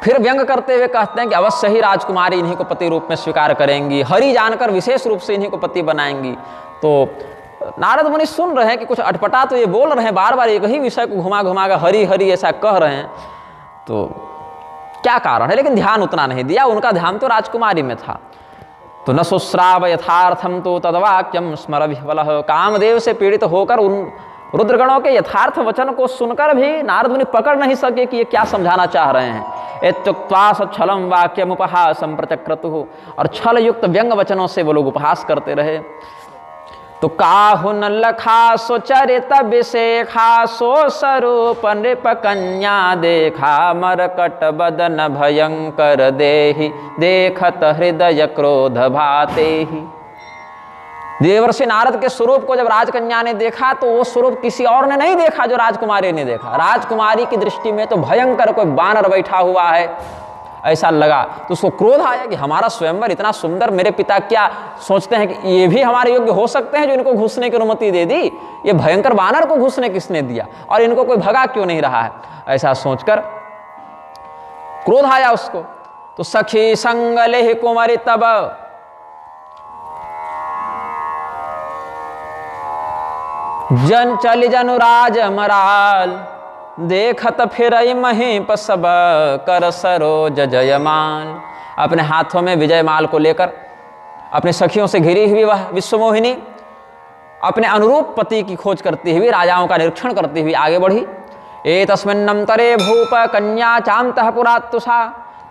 फिर व्यंग करते हुए कहते हैं कि अवश्य ही राजकुमारी इन्हीं को पति रूप में स्वीकार करेंगी, हरि जानकर विशेष रूप से इन्हीं को पति बनाएंगी। तो नारद मुनि सुन रहे हैं कि कुछ अटपटा तो ये बोल रहे हैं, बार बार एक ही विषय को घुमा घुमा कर हरि हरि ऐसा कह रहे हैं, तो क्या कारण है, लेकिन ध्यान उतना नहीं दिया, उनका ध्यान तो राजकुमारी में था। तो न सुश्राव यथार्थम तो तदवाक्यम स्मर विह्वलः, कामदेव से पीड़ित होकर उन रुद्रगणों के यथार्थ वचन को सुनकर भी नारद मुनि पकड़ नहीं सके कि ये क्या समझाना चाह रहे हैं। एत्युक्त्वा सच्छलम वाक्यम उपहासम प्रचक्रतुः, और छल युक्त व्यंग वचनों से वो लोग उपहास करते रहे। तो काहु न लखा सो चरित विशेखा, सो स्वरूप नृप कन्या देखा, मरकट बदन भयंकर देहि, देखत हृदय क्रोध भातेहि। देवर्षि नारद के स्वरूप को जब राजकन्या ने देखा तो वो स्वरूप किसी और ने नहीं देखा जो राजकुमारी ने देखा। राजकुमारी की दृष्टि में तो भयंकर कोई बानर बैठा हुआ है ऐसा लगा, तो उसको क्रोध आया कि हमारा स्वयंवर इतना सुंदर, मेरे पिता क्या सोचते हैं कि ये भी हमारे योग्य हो सकते हैं जो इनको घुसने की अनुमति दे दी, ये भयंकर बानर को घुसने किसने दिया और इनको कोई भगा क्यों नहीं रहा है, ऐसा सोचकर क्रोध आया उसको। तो सखी संग लेह कुंवरी तब, जन चल जनुराज मराल, देखत फिर महीप सब कर सरोज जयमाल। अपने हाथों में विजयमाल को लेकर अपने सखियों से घिरी हुई वह विश्वमोहिनी अपने अनुरूप पति की खोज करती हुई, राजाओं का निरीक्षण करती हुई आगे बढ़ी। एतस्मिन्नंतरे भूप कन्या चान्तः पुरात्तुषा,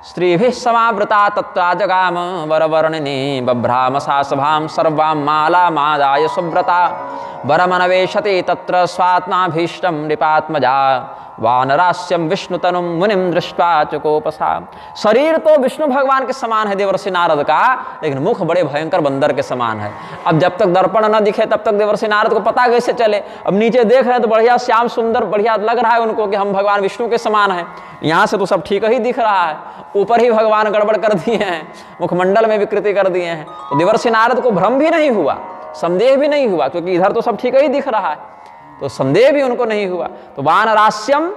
स्त्रीभिः समावृता तत्रा जगाम वरवर्णिनी, बभ्राम सा सभां सर्वां मालामादाय सुव्रता, वरमनवेशते तत्र स्वात्माभीष्टं नृपात्मजा, वानरास्यं विष्णुतनुं मुनिं दृष्ट्वा चुकोपसा। शरीर तो विष्णु भगवान के समान है देवर्षि नारद का, लेकिन मुख बड़े भयंकर बंदर के समान है। अब जब तक दर्पण न दिखे तब तक देवर्षि नारद को पता कैसे चले। अब नीचे देख रहे हैं तो बढ़िया श्याम सुंदर बढ़िया लग रहा है उनको कि हम भगवान विष्णु के समान हैं, यहाँ से तो सब ठीक ही दिख रहा है, ऊपर ही भगवान गड़बड़ कर दिए हैं, मुखमंडल में विकृति कर दिए हैं। तो देवर्षि नारद को भ्रम भी नहीं हुआ, संदेह भी नहीं हुआ, क्योंकि इधर तो सब ठीक ही दिख रहा है, तो संदेह भी उनको नहीं हुआ। तो वानरास्यम,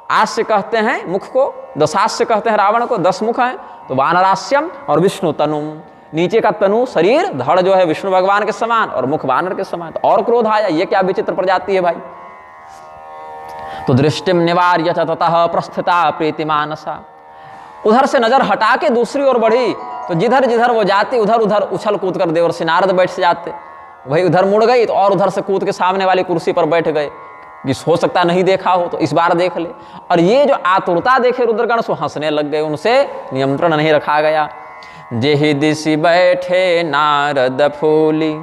आस्य कहते हैं मुख को, दशास्य कहते हैं रावण को, 10 मुख हैं, तो वानरास्यम और विष्णु तनुम, नीचे का तनु शरीर धड़ जो है विष्णु भगवान के समान और मुख वानर के समान। तो और क्रोध आया, ये क्या विचित्र प्रजाति है भाई। तो दृष्टिम निवार्य ततः प्रस्थिता प्रीतिमानसा, उधर से नजर हटा के दूसरी ओर बढ़ी, तो जिधर जिधर वो जाती उधर उधर उछल कूद कर देवर्षि नारद बैठ से जाते, वही उधर मुड़ गई तो और उधर से कूद के सामने वाली कुर्सी पर बैठ गए कि हो सकता नहीं देखा हो तो इस बार देख ले। और ये जो आतुरता देखे रुद्रगण सो हंसने लग गए, उनसे नियंत्रण नहीं रखा गया। जेहि दिशि बैठे नारद फूली,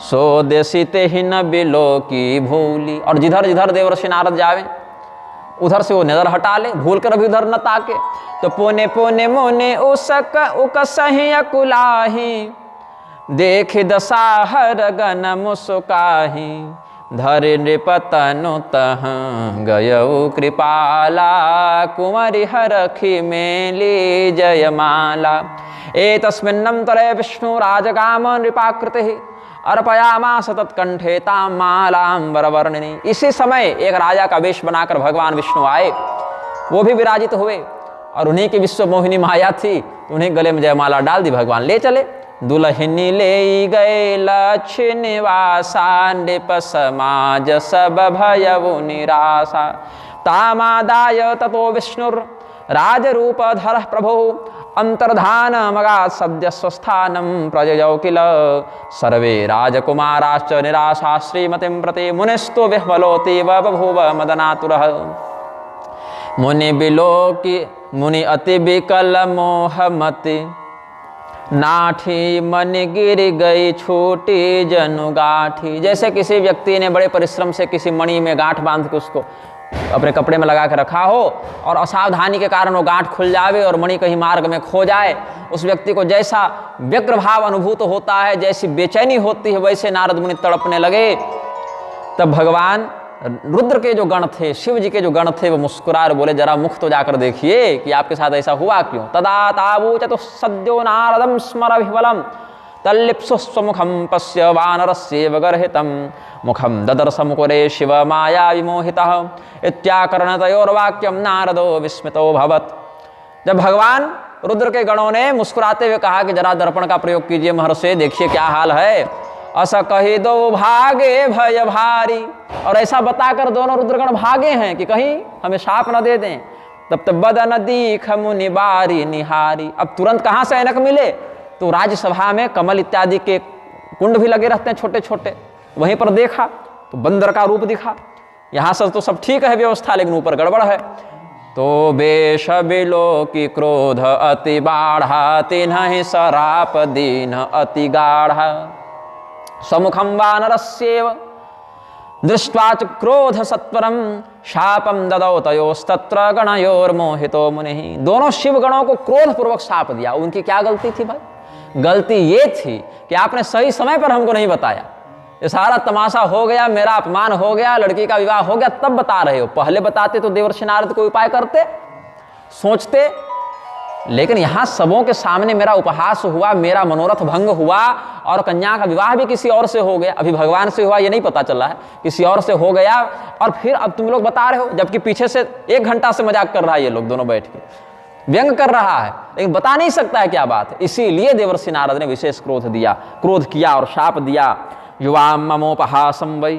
सो देसी ते ही न बिलो की भूली। और जिधर जिधर देवर्षि नारद जावे उधर से वो नजर हटा ले, भूल कर अभी उधर न ताके। तो पुने पुने मोने उसक उकसहि अकुलाही, देख दसाहर गन मुसुकाही, धर नृपतनु तह गयऊ कृपाला, कुंवरी हरखी मेली जयमाला। एतस्मिन्नंतरे विष्णु राजगाम नृपाकृतिः, अर्पयामास तत्कंठे ताम मालां वरवर्णिनी। इसी समय एक राजा का वेश बनाकर भगवान विष्णु आए, वो भी विराजित हुए और उन्हीं की विश्व मोहिनी माया थी, तो उन्हें गले में जयमाला डाल दी, भगवान ले चले। दुल्हनी ले गए लक्ष्य निवासा, नृप समाज सब भयउ निराशा। तामादाय ततो विष्णुर राजरूप धर प्रभु, अंतर्धान मगा सद्य स्वस्थानम प्रजयौ किल, सर्वे राजकुमाराश्च निराशा श्रीमतिं प्रति, मुनिस्तु विह्वलोति बभूव मदनातुरः। मुनि बिलोकी मुनि अति विकल मोहमति, नाठी मन गिर गई छोटी जनु गाठी। जैसे किसी व्यक्ति ने बड़े परिश्रम से किसी मणि में गांठ बांध के उसको अपने कपड़े में लगा के रखा हो और असावधानी के कारण वो गांठ खुल जावे और मणि कहीं मार्ग में खो जाए, उस व्यक्ति को जैसा व्यग्र भाव अनुभूत होता है, जैसी बेचैनी होती है, वैसे नारद मुनि तड़पने लगे। तब भगवान रुद्र के जो गण थे, शिव जी के जो गण थे, वो मुस्कुरार बोले, जरा मुख तो जाकर देखिए कि आपके साथ ऐसा हुआ क्यों। तदा तावूचतु सद्यो नारदं स्मर विह्वलम्, तल्लिप्सुस्वमुखं पश्य वानरस्येव गर्हितं, मुखं ददर्श मुकुरे शिव माया विमोहितः, इत्याकर्णतयोर्वाक्यं नारदो विस्मितो भवत्। जब भगवान रुद्र के गणों ने मुस्कुराते हुए कहा कि जरा दर्पण का प्रयोग कीजिए महर्षि, देखिए क्या हाल है, अस कही दो भागे भय भारी, और ऐसा बताकर दोनों रुद्रगण भागे हैं कि कहीं हमें शाप न दे दें। तब तब बदन दीख मुनि बारी निहारी, अब तुरंत कहाँ से ऐनक मिले, तो राज्यसभा में कमल इत्यादि के कुंड भी लगे रहते हैं छोटे छोटे, वहीं पर देखा तो बंदर का रूप दिखा। यहाँ से तो सब ठीक है व्यवस्था, लेकिन ऊपर गड़बड़ है। तो बेश बिलो की क्रोध अति बाढ़ा, तिन्हि सराप दीन अति गाढ़ा, समुखम वानरस्येव दृष्ट्वा च क्रोध सत्वरम, शापम ददौ तयोस्तत्र गणयोर्मोहितो मुनिः। दोनों शिव गणों को क्रोध पूर्वक शाप दिया। उनकी क्या गलती थी भाई? गलती ये थी कि आपने सही समय पर हमको नहीं बताया। ये सारा तमाशा हो गया, मेरा अपमान हो गया, लड़की का विवाह हो गया, तब बता रहे हो। पहले बताते तो देवर्षि नारद कोई उपाय करते, सोचते। लेकिन यहाँ सबों के सामने मेरा उपहास हुआ, मेरा मनोरथ भंग हुआ, और कन्या का विवाह भी किसी और से हो गया। अभी भगवान से हुआ ये नहीं पता चला है, किसी और से हो गया, और फिर अब तुम लोग बता रहे हो, जबकि पीछे से 1 घंटा से मजाक कर रहा है ये लोग दोनों बैठ के, व्यंग कर रहा है, लेकिन बता नहीं सकता है क्या बात है। इसीलिए देवर्षि नारद ने विशेष क्रोध किया और शाप दिया। युवा ममोपहासं वै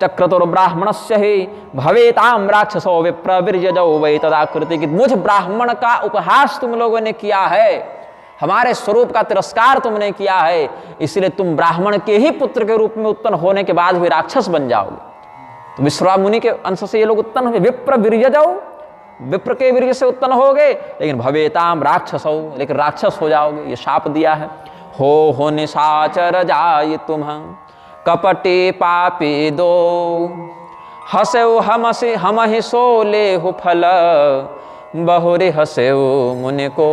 चक्रतुर्ब्राह्मणस्य हि भवेताम राक्षसो विप्र विर्यजौ वै तदाकृति, कि मुझ ब्राह्मण का उपहास तुम लोगों ने किया है, हमारे स्वरूप का तिरस्कार तुमने किया है, इसलिए तुम ब्राह्मण के ही पुत्र के रूप में उत्पन्न होने के बाद भी राक्षस बन जाओगे। तो विश्रवा मुनि के अंश से ये लोग उत्पन्न हुए, विप्र विर्यजौ, विप्र के वीर्य से उत्पन्न हो गए, लेकिन भवेताम राक्षसौ, लेकिन राक्षस हो जाओगे, ये शाप दिया है। हो निशाचर जाय तुम कपटे पापी दो, हसेउ हम ही सो ले हो फल, बहुरे हसेउ मुनि को।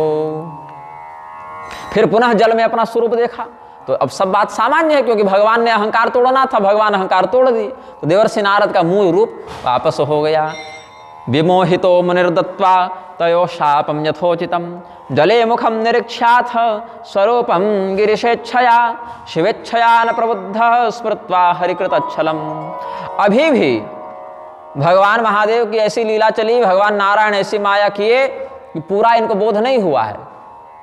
फिर पुनः जल में अपना स्वरूप देखा, तो अब सब बात सामान्य है, क्योंकि भगवान ने अहंकार तोड़ना था, भगवान अहंकार तोड़ दी। तो देवर्षि नारद का मूल रूप वापस हो गया। विमोहितो मुनिर्दत्वा तयो शापम यथोचितम, जले मुखम निरीक्षाथ स्वरूपम गिरिशेच्छया, शिवेच्छया न प्रबुद्ध स्मृत्वा हरिकृतच्छलम। अभी भी भगवान महादेव की ऐसी लीला चली, भगवान नारायण ऐसी माया किए कि पूरा इनको बोध नहीं हुआ है।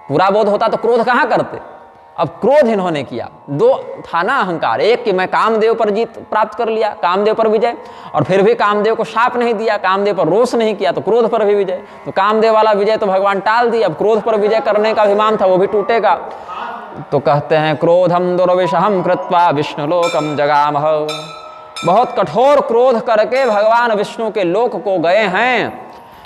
पूरा बोध होता तो क्रोध कहाँ करते। अब क्रोध इन्होंने किया, 2 था ना अहंकार, एक कि मैं कामदेव पर जीत प्राप्त कर लिया, कामदेव पर विजय, और फिर भी कामदेव को शाप नहीं दिया, कामदेव पर रोष नहीं किया, तो क्रोध पर भी विजय। तो कामदेव वाला विजय तो भगवान टाल दी, अब क्रोध पर विजय करने का अभिमान था वो भी टूटेगा। तो कहते हैं क्रोधम दुर्विषहम कृत्वा विष्णुलोकम जगामह, बहुत कठोर क्रोध करके भगवान विष्णु के लोक को गए हैं।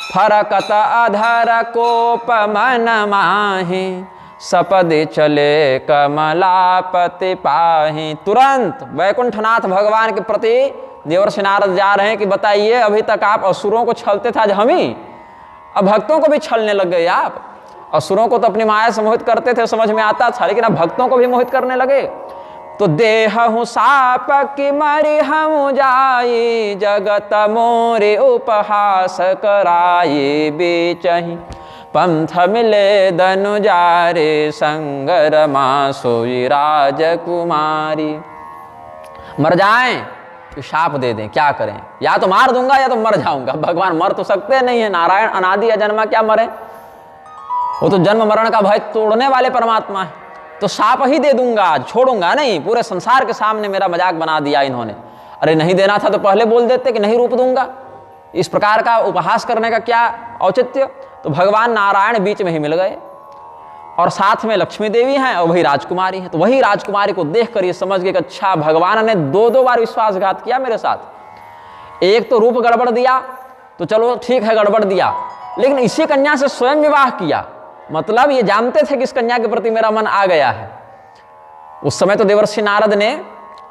फरकत अधर कोप मन माहि, सपदे चले कमलापति पाहि। तुरंत वैकुंठनाथ भगवान के प्रति देवर्षि नारद जा रहे हैं कि बताइए, अभी तक आप असुरों को छलते थे, आज हम ही अब भक्तों को भी छलने लग गए। आप असुरों को तो अपनी माया से मोहित करते थे, समझ में आता था, लेकिन अब भक्तों को भी मोहित करने लगे। तो देहु साप की मरि हम जाई, जगत मोरे उपहास कराई बेचही, पंथ मिले धनुजारे संगरमा सोई राजकुमारी। मर जाएं तो शाप दे दें, क्या करें, या तो मार दूंगा या तो मर जाऊंगा। भगवान मर तो सकते नहीं है, नारायण अनादि अजन्मा, क्या मरे, वो तो जन्म मरण का भय तोड़ने वाले परमात्मा है। तो शाप ही दे दूंगा, छोड़ूंगा नहीं। पूरे संसार के सामने मेरा मजाक बना दिया इन्होंने। अरे नहीं देना था तो पहले बोल देते कि नहीं रूप दूंगा। इस प्रकार का उपहास करने का क्या औचित्य। तो भगवान नारायण बीच में ही मिल गए, और साथ में लक्ष्मी देवी हैं और वही राजकुमारी हैं। तो वही राजकुमारी को देखकर ये समझ गए कि अच्छा, भगवान ने 2 बार विश्वासघात किया मेरे साथ। एक तो रूप गड़बड़ दिया, तो चलो ठीक है गड़बड़ दिया, लेकिन इसी कन्या से स्वयं विवाह किया, मतलब ये जानते थे कि इस कन्या के प्रति मेरा मन आ गया है। उस समय तो देवर्षि नारद ने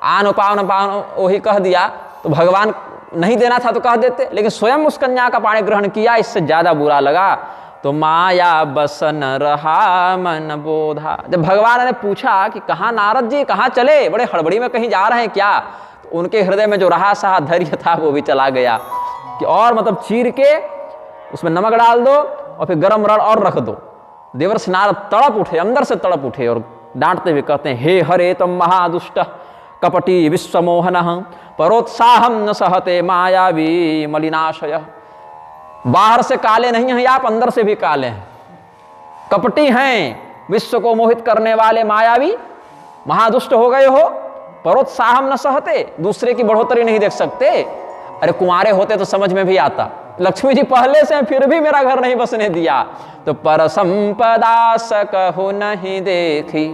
आन पावन वही कह दिया, तो भगवान नहीं देना था तो कह देते, लेकिन स्वयं उस कन्या का पाणी ग्रहण किया, इससे ज्यादा बुरा लगा। तो माया बसन रहा मन बोधा। जब भगवान ने पूछा कि कहाँ नारद जी, कहाँ चले, बड़े हड़बड़ी में कहीं जा रहे हैं क्या, तो उनके हृदय में जो रहा सहा धैर्य था वो भी चला गया कि और मतलब चीर के उसमें नमक डाल दो और फिर गरम रड़ और रख दो। देवर्षि नारद तड़प उठे, अंदर से तड़प उठे और डांटते हुए कहते हैं, हे हरे तुम महादुष्ट कपटी विश्वमोहन, परोत्साहम न सहते मायावी मलिनाशय। बाहर से काले नहीं हैं आप, अंदर से भी काले हैं। कपटी हैं, विश्व को मोहित करने वाले मायावी महादुष्ट हो गए हो। परोत्साहम न सहते, दूसरे की बढ़ोतरी नहीं देख सकते। अरे कुंवारे होते तो समझ में भी आता, लक्ष्मी जी पहले से फिर भी मेरा घर नहीं बसने दिया। तो पर संपदा सकहु नहीं देखी,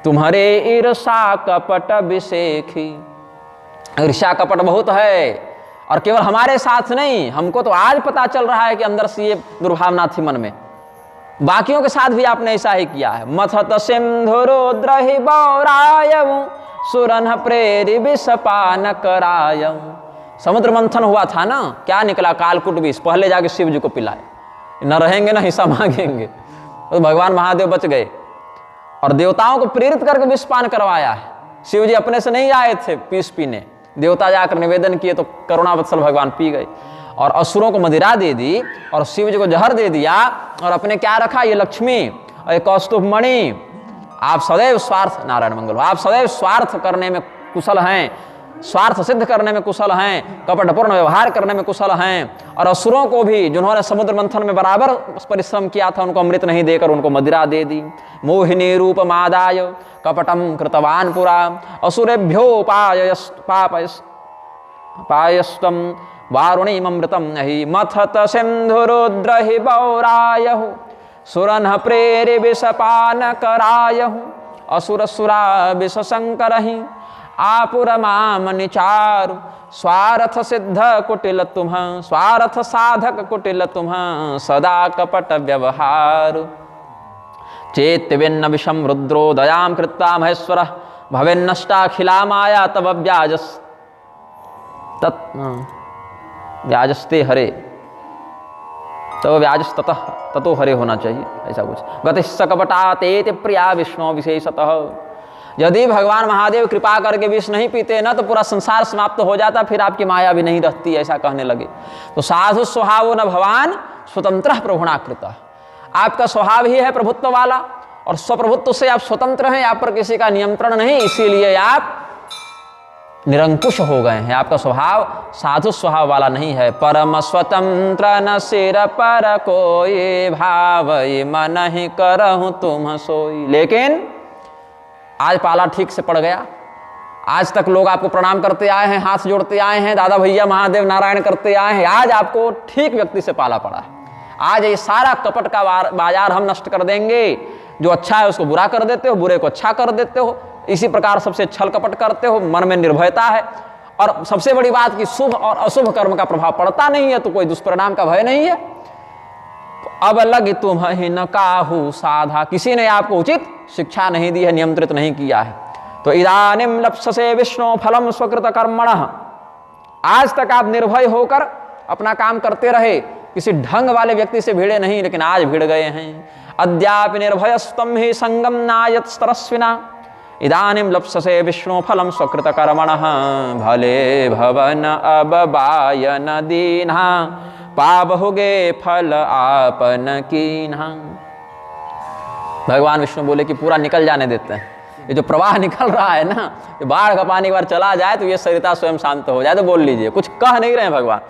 तुम्हारे ईर्षा कपट विशेखी। ईर्षा कपट बहुत है, और केवल हमारे साथ नहीं, हमको तो आज पता चल रहा है कि अंदर से ये दुर्भावना थी मन में। बाकियों के साथ भी आपने ऐसा ही किया है। मथत सिंधु रुद्र बौरायऊ, सुरन प्रेरि विषपान करायऊ। समुद्र मंथन हुआ था ना, क्या निकला? कालकूट विष। पहले जाके शिव जी को पिलाए, न रहेंगे ना हिस्सा मांगेंगे। तो भगवान महादेव बच गए, और देवताओं को प्रेरित करके विषपान करवाया है। शिव जी अपने से नहीं आए थे विष पीने, देवता जाकर निवेदन किए तो करुणावत्सल भगवान पी गए, और असुरों को मदिरा दे दी, और शिव जी को जहर दे दिया, और अपने क्या रखा? ये लक्ष्मी और ये कौस्तुभ मणि। आप सदैव स्वार्थ, नारायण मंगल, आप सदैव स्वार्थ करने में कुशल हैं, स्वार्थ सिद्ध करने में कुशल हैं, कपटपूर्ण व्यवहार करने में कुशल हैं। और असुरों को भी, जिन्होंने समुद्र मंथन में बराबर परिश्रम किया था, उनको अमृत नहीं देकर उनको मदिरा दे दी। मोहिनी रूप मादाय कपटम कृतवान पुरा, असुरेभ्यो पायस्तम वारुणीमृतम नहि। मथत सिंधु रुद्र हि बौरायहु, सुरन प्रेरि विषपान करायहु। असुर सुरा विष शंकरहि, आपुर माम निचारु। स्वार्थ सिद्ध कुटिल तुम, स्वार्थ साधक कुटिल तुम, सदा कपट व्यवहार। चेत्यविन्न विषम रुद्रो दयां कृत्वा महेश्वर, भवेन्नष्टाखिला माया तव व्याजस व्याजस्ते हरे, तब व्याजस ततो हरे होना चाहिए, ऐसा कुछ। गतिस्स कपटातेति प्रिया विष्णु विशेषतः। यदि भगवान महादेव कृपा करके विष नहीं पीते ना, तो पूरा संसार समाप्त हो जाता, फिर आपकी माया भी नहीं रहती, ऐसा कहने लगे। तो साधु स्वभावो न भवान स्वतंत्र प्रभुणाकृत। आपका स्वभाव ही है प्रभुत्व वाला, और स्वप्रभुत्व से आप स्वतंत्र हैं, आप पर किसी का नियंत्रण नहीं, इसीलिए आप निरंकुश हो गए हैं। आपका स्वभाव साधु स्वभाव वाला नहीं है। परम स्वतंत्र न सिर पर कोई, भाव मन ही करहु तुम सोई। लेकिन आज पाला ठीक से पड़ गया। आज तक लोग आपको प्रणाम करते आए हैं, हाथ जोड़ते आए हैं, दादा भैया महादेव नारायण करते आए हैं। आज आपको ठीक व्यक्ति से पाला पड़ा है। आज ये सारा कपट का बाजार हम नष्ट कर देंगे। जो अच्छा है उसको बुरा कर देते हो, बुरे को अच्छा कर देते हो, इसी प्रकार सबसे छल कपट करते हो। मन में निर्भयता है, और सबसे बड़ी बात कि शुभ और अशुभ कर्म का प्रभाव पड़ता नहीं है, तो कोई दुष्परिणाम का भय नहीं है। अब लग तुम ही न काहू साधा, किसी ने आपको उचित शिक्षा नहीं दी है, नियंत्रित नहीं किया है। तो इदानीम लप्ससे विष्णु फलम स्वकृत कर्मणः। आज तक आप निर्भय होकर अपना काम करते रहे, किसी ढंग वाले व्यक्ति से भिड़े नहीं, लेकिन आज भिड़ गए हैं। अद्यापि निर्भयस्तम ही संगम नायत तरस्विना, इदानीम लप्ससे विष्णु फलम स्वकृत कर्मणः। भले भवन अब बायन दीन्हा, पाबहुगे फल आपन कीन्हा। भगवान विष्णु बोले कि पूरा निकल जाने देते हैं। ये जो प्रवाह निकल रहा है ना, ये बाढ़ का पानी एक बार चला जाए तो ये सरिता स्वयं शांत हो जाए। तो बोल लीजिए, कुछ कह नहीं रहे हैं भगवान।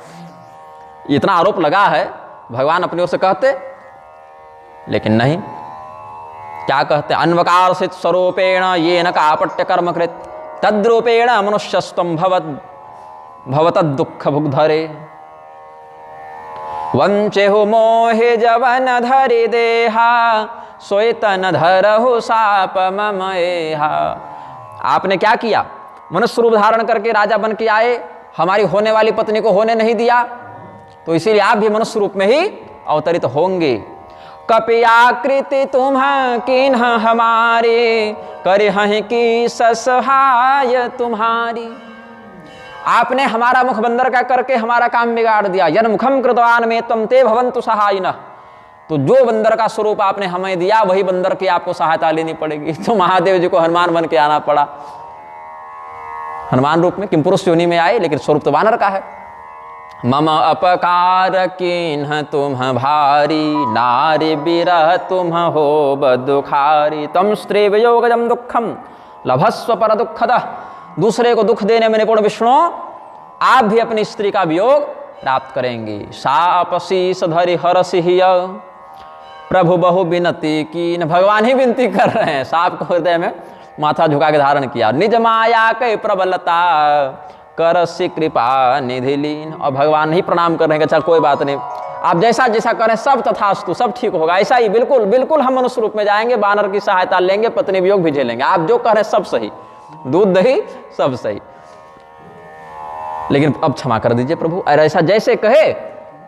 इतना आरोप लगा है, भगवान अपनी ओर से कहते, लेकिन नहीं। क्या कहते? अन्वकार सित स्वरूपेण ये न कापट्य कर्म कृत, तद्रूपेण मनुष्यस्तम भवत दुख भुगधरे। वंचेहु मोहे जवन धरि देहा, सोयतन धरहु साप ममएहा। आपने क्या किया? मनुष्य रूप धारण करके राजा बन के आए, हमारी होने वाली पत्नी को होने नहीं दिया, तो इसीलिए आप भी मनुष्य रूप में ही अवतरित होंगे। कपियाकृति तुम किन्ह हमारे, करिहं की ससहाय तुम्हारी। आपने हमारा मुख बंदर का करके हमारा काम बिगाड़ दिया। यन मुखम कृतवान में तम ते भवन्तु सहायिनः। तो जो बंदर का स्वरूप आपने हमें दिया, वही बंदर की आपको सहायता लेनी पड़ेगी। तो महादेव जी को हनुमान बन के आना पड़ा। हनुमान रूप में, किम पुरुष योनि में आए, लेकिन स्वरूप तो वानर का है। मम अपकार किन्ह तुम भारी, नारी बिरह तुम हो बदुखारी। तम स्त्री वियोगजम दुखम लभस्व पर दुखदः। दूसरे को दुख देने में निपुण विष्णु, आप भी अपनी स्त्री का वियोग प्राप्त करेंगे। साप शीस धरि हरसिहिय, प्रभु बहु विनती की, न भगवान ही विनती कर रहे हैं, सांप को हृदय में माथा झुका के धारण किया। निज माया के प्रबलता कर सी कृपा निधि लीन, और भगवान ही प्रणाम कर रहे हैं कि अच्छा कोई बात नहीं, आप जैसा जैसा करें सब तथास्तु, सब ठीक होगा, ऐसा ही बिल्कुल बिल्कुल हम मनुष्य रूप में जाएंगे, वानर की सहायता लेंगे, पत्नी वियोग भी झेलेंगे, आप जो कह रहे हैं सब सही, दूध दही सब सही, लेकिन अब क्षमा कर दीजिए प्रभु। और ऐसा जैसे कहे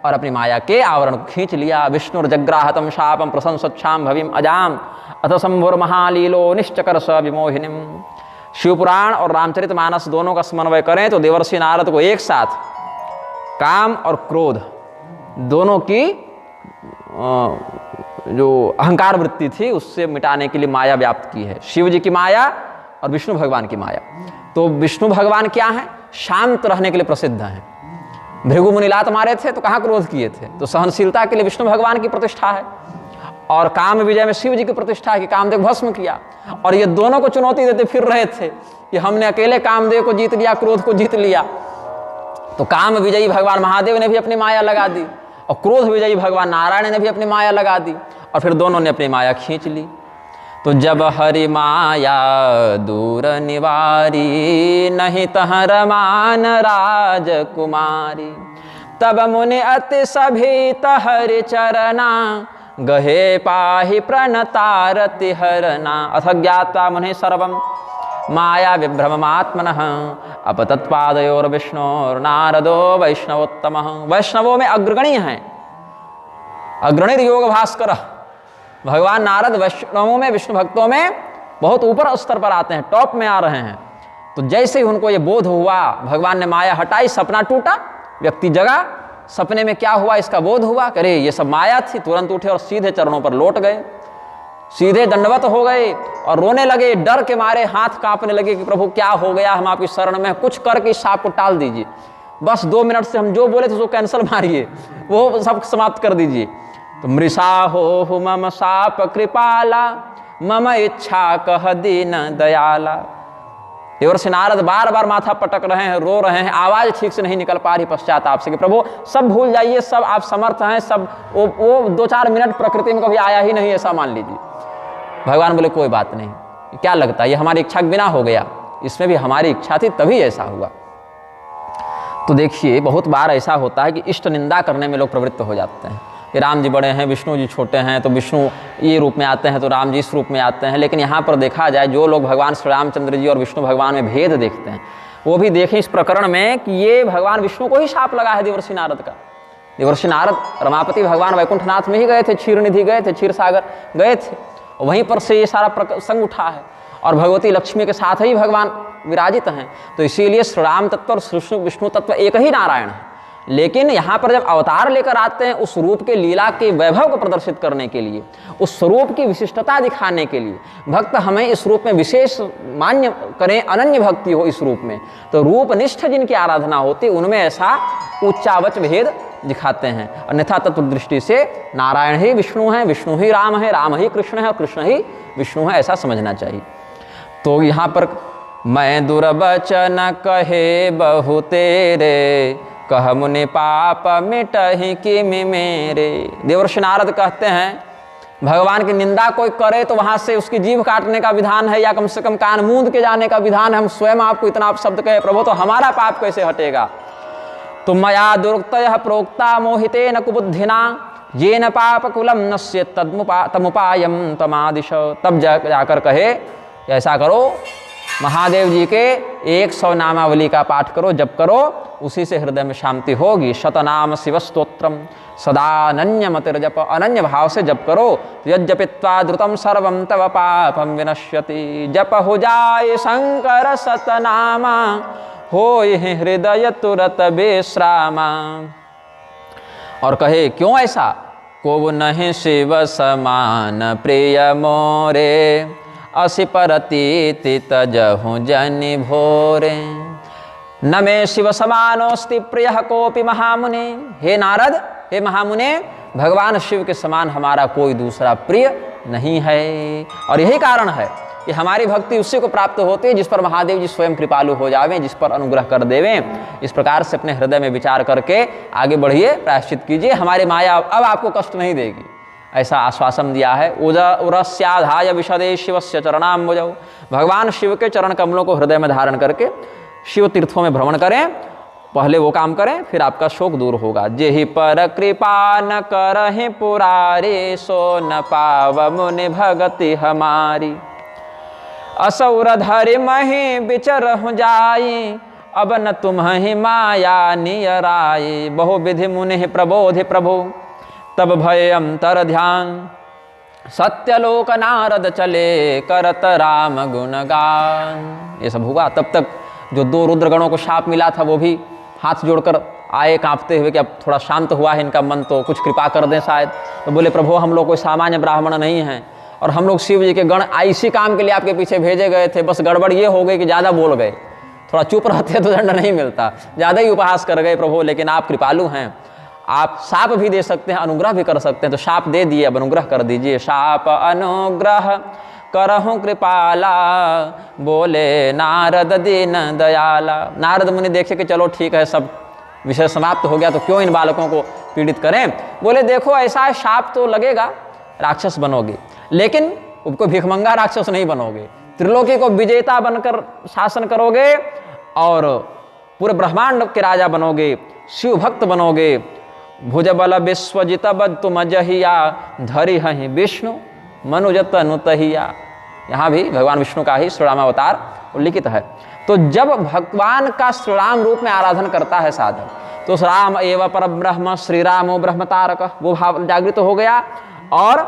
और अपनी माया के आवरण को खींच लिया। विष्णु जग्राहतम शापम प्रशंसच्छाम भविम अजाम अथ शंभुर महालीलो निश्चकर स विमोहिनीम। शिवपुराण और रामचरितमानस दोनों का समन्वय करें तो देवर्षि नारद को एक साथ काम और क्रोध दोनों की जो अहंकार वृत्ति थी उससे मिटाने के लिए माया व्याप्त की है, शिव जी की माया और विष्णु भगवान की माया। तो विष्णु भगवान क्या है? शांत रहने के लिए प्रसिद्ध हैं। भृगु मुनि लात मारे थे तो कहाँ क्रोध किए थे? तो सहनशीलता के लिए विष्णु भगवान की प्रतिष्ठा है, और काम विजय में शिव जी की प्रतिष्ठा है कि कामदेव भस्म किया। और ये दोनों को चुनौती देते फिर रहे थे कि हमने अकेले कामदेव को जीत लिया, क्रोध को जीत लिया। तो काम विजयी भगवान महादेव ने भी अपनी माया लगा दी और क्रोध विजयी भगवान नारायण ने भी अपनी माया लगा दी, और फिर दोनों ने अपनी माया खींच ली। तो जब हरि माया दूर निवारी, नहीं तह रमान राजकुमारी, तब मुनि अति सभी तहरि चरना, गहे पाहि प्रणतारति हरना। अथ ज्ञात्वा मुनि सर्वम माया विभ्रममात्मनः, अपतत्पादयोर विष्णोर्नारदो वैष्णवोत्तमः। वैष्णवों में अग्रगणी हैं, अग्रणी योग भास्कर भगवान नारद वैष्णवों में, विष्णु भक्तों में बहुत ऊपर स्तर पर आते हैं, टॉप में आ रहे हैं। तो जैसे ही उनको ये बोध हुआ, भगवान ने माया हटाई, सपना टूटा, व्यक्ति जगा, सपने में क्या हुआ इसका बोध हुआ, अरे ये सब माया थी, तुरंत उठे और सीधे चरणों पर लौट गए, सीधे दंडवत हो गए और रोने लगे, डर के मारे हाथ कांपने लगे कि प्रभु क्या हो गया, हम आपकी शरण में, कुछ करके इस सांप को टाल दीजिए, बस 2 मिनट से हम जो बोले थे उसको कैंसिल मारिए, वो सब समाप्त कर दीजिए। तो मृषा हो मम साप कृपाला, मम इच्छा कह दीन दयाला। देवर्षि नारद बार बार माथा पटक रहे हैं, रो रहे हैं, आवाज ठीक से नहीं निकल पा रही पश्चाताप से कि प्रभु सब भूल जाइए, सब आप समर्थ हैं, सब वो 2-4 मिनट प्रकृति में कभी आया ही नहीं, ऐसा मान लीजिए। भगवान बोले कोई बात नहीं, क्या लगता है ये हमारी इच्छा के बिना हो गया, इसमें भी हमारी इच्छा थी तभी ऐसा हुआ। तो देखिए बहुत बार ऐसा होता है कि इष्ट निंदा करने में लोग प्रवृत्त हो जाते हैं कि राम जी बड़े हैं, विष्णु जी छोटे हैं, तो विष्णु ये रूप में आते हैं तो राम जी इस रूप में आते हैं। लेकिन यहाँ पर देखा जाए, जो लोग भगवान श्री रामचंद्र जी और विष्णु भगवान में भेद देखते हैं वो भी देखें इस प्रकरण में कि ये भगवान विष्णु को ही शाप लगा है देवर्षि नारद का। देवर्षि नारद रमापति भगवान वैकुंठनाथ में ही गए थे, क्षीर निधि गए थे, क्षीर सागर गए थे, वहीं पर से ये सारा प्रसंग उठा है, और भगवती लक्ष्मी के साथ ही भगवान विराजित हैं। तो इसीलिए श्री राम तत्व और श्री विष्णु तत्व एक ही नारायण है। लेकिन यहाँ पर जब अवतार लेकर आते हैं उस रूप के लीला के वैभव को प्रदर्शित करने के लिए, उस स्वरूप की विशिष्टता दिखाने के लिए, भक्त हमें इस रूप में विशेष मान्य करें, अनन्य भक्ति हो इस रूप में, तो रूपनिष्ठ जिनकी आराधना होती उनमें ऐसा उच्चावच भेद दिखाते हैं। अन्यथा तत्व दृष्टि से नारायण ही विष्णु हैं, विष्णु ही राम है, राम ही कृष्ण है और कृष्ण ही विष्णु है, ऐसा समझना चाहिए। तो यहाँ पर मैं दुर्वचन कहे बहु तेरे, कह मुनि पाप मिटहि किमि मेरे। देवर्षि नारद कहते हैं भगवान की निंदा कोई करे तो वहां से उसकी जीभ काटने का विधान है, या कम से कम कान मूंद के जाने का विधान है। हम स्वयं आपको इतना आप शब्द कहे प्रभु तो हमारा पाप कैसे हटेगा। तो मया दुर्तयः प्रोक्ता मोहितेन कुबुद्धिना, येन पाप कुलम नश्य तमुपायम तमादिश। तब जाकर कहे ऐसा करो, महादेव जी के 100 नामावली का पाठ करो, जप करो, उसी से हृदय में शांति होगी। शतनाम शिव स्तोत्रम सदा अनन्य मतिर्जप, अनन्य भाव से जप करो। यज्जपित्वा द्रुतम सर्वम तव पापम विनश्यति। जप हो जाए शंकर सतनामा, होय हृदय तुरत बेश्रामा। और कहे क्यों ऐसा, को नहीं शिव समान प्रिय मोरे, असि परतीति तजहु जनि भोरे। न मे शिव समानोस्ति प्रियः कोपि महामुने। हे नारद, हे महामुने, भगवान शिव के समान हमारा कोई दूसरा प्रिय नहीं है। और यही कारण है कि हमारी भक्ति उसी को प्राप्त होती है जिस पर महादेव जी स्वयं कृपालु हो जावें, जिस पर अनुग्रह कर देवें। इस प्रकार से अपने हृदय में विचार करके आगे बढ़िए, प्रायश्चित कीजिए। हमारी माया अब आपको कष्ट नहीं देगी, ऐसा आश्वासन दिया है। उरस्याधाय विशदे शिवस्य चरणाम्बुजौ, भगवान शिव के चरण कमलों को हृदय में धारण करके शिव तीर्थों में भ्रमण करें, पहले वो काम करें, फिर आपका शोक दूर होगा। जेहि पर कृपा न करहि पुरारे, सो न पाव मुनि भगति हमारी। असुर धरि महि विचरहु जाई, अब न तुम्हि माया नियराई। बहु विधि मुनि प्रबोधि प्रभु, तब भय अंतर ध्यान। सत्यलोक नारद चले, करत राम गुणगान। ये सब हुआ। तब तक जो 2 रुद्रगणों को शाप मिला था वो भी हाथ जोड़कर आए कांपते हुए कि अब थोड़ा शांत हुआ है इनका मन, तो कुछ कृपा कर दें शायद। तो बोले प्रभु हम लोग कोई सामान्य ब्राह्मण नहीं हैं, और हम लोग शिव जी के गण इसी काम के लिए आपके पीछे भेजे गए थे, बस गड़बड़ ये हो गई कि ज़्यादा बोल गए, थोड़ा चुप रहते तो दंड नहीं मिलता, ज़्यादा ही उपहास कर गए प्रभु। लेकिन आप कृपालु हैं, आप शाप भी दे सकते हैं, अनुग्रह भी कर सकते हैं, तो शाप दे दिए, अब अनुग्रह कर दीजिए। शाप अनुग्रह करहु कृपाला, बोले नारद दीन दयाला। नारद मुनि देखे कि चलो ठीक है, सब विषय समाप्त हो गया, तो क्यों इन बालकों को पीड़ित करें। बोले देखो ऐसा है, शाप तो लगेगा, राक्षस बनोगे, लेकिन उनको भिखमंगा राक्षस नहीं बनोगे, त्रिलोकी को विजेता बनकर शासन करोगे, और पूरे ब्रह्मांड के राजा बनोगे, शिव भक्त बनोगे। भुजबल विश्वजित बद तुम जहिया, धरि हहि विष्णु मनुजत अनुतहिया। यहाँ भी भगवान विष्णु का ही श्रीराम अवतार उल्लिखित है। तो जब भगवान का श्रीराम रूप में आराधन करता है साधक, तो राम एवं परब्रह्म श्री रामो ब्रह्म तारक, वो भाव जागृत हो गया, और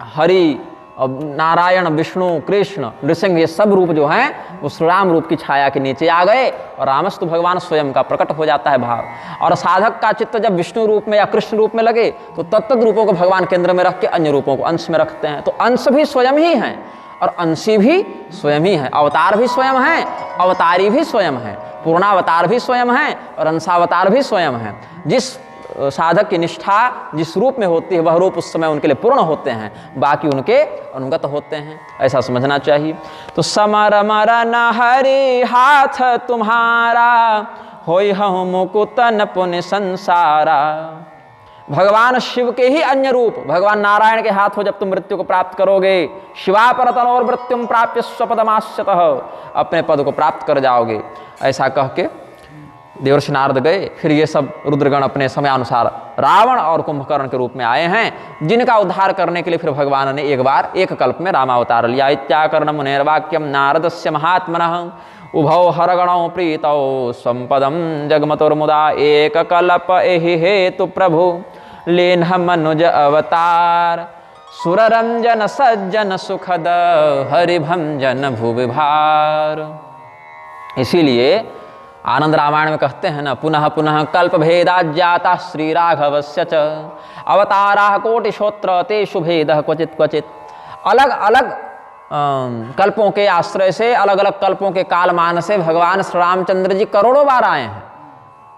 हरि, नारायण, विष्णु, कृष्ण, नृसिंह, ये सब रूप जो हैं वो श्रीराम रूप की छाया के नीचे आ गए, और रामस्तु भगवान स्वयं का प्रकट हो जाता है भाव। और साधक का चित्त जब विष्णु रूप में या कृष्ण रूप में लगे, तो तत्त रूपों को भगवान केंद्र में रख के अन्य रूपों को अंश में रखते हैं। तो अंश भी स्वयं ही हैं, और अंशी भी स्वयं ही है, अवतार भी स्वयं है, अवतारी भी स्वयं है, पूर्णावतार भी स्वयं है, और अंशावतार भी स्वयं है। जिस साधक की निष्ठा जिस रूप में होती है, वह रूप उस समय उनके लिए पूर्ण होते हैं, बाकी उनके अनुगत होते हैं, ऐसा समझना चाहिए। तो समर मरन हरि हाथ तुम्हारा, होई हूँ मुकुतन पुण्य संसारा। भगवान शिव के ही अन्य रूप भगवान नारायण के हाथ हो, जब तुम मृत्यु को प्राप्त करोगे, शिवा परतनोर मृत्युम प्राप्य स्वपदमाश्यतः, अपने पद को प्राप्त कर जाओगे। ऐसा कह के देवर्षि नारद गए। फिर ये सब रुद्रगण अपने समयानुसार रावण और कुंभकर्ण के रूप में आए हैं, जिनका उद्धार करने के लिए फिर भगवान ने एक कल्प में रामावतार लिया। इत्याकर्ण मुनेर्वाक्यम नारदस्य महात्मनः, उभौ हरगणौ प्रीतौ संपदम जगमतुर्मुदा। एक कल्प एहि हेतु प्रभु लीन्ह मनुज अवतार, सुररंजन सज्जन सुखद हरिभंजन भुविभार। इसीलिए आनंद रामायण में कहते हैं ना, पुनः पुनः कल्प भेदाज्ञाता श्री राघवस्य च, अवताराः कोटिशोत्र तेषु भेदः क्वचित क्वचित। अलग अलग कल्पों के आश्रय से, अलग अलग कल्पों के कालमान से भगवान श्री रामचंद्र जी करोड़ों बार आए हैं,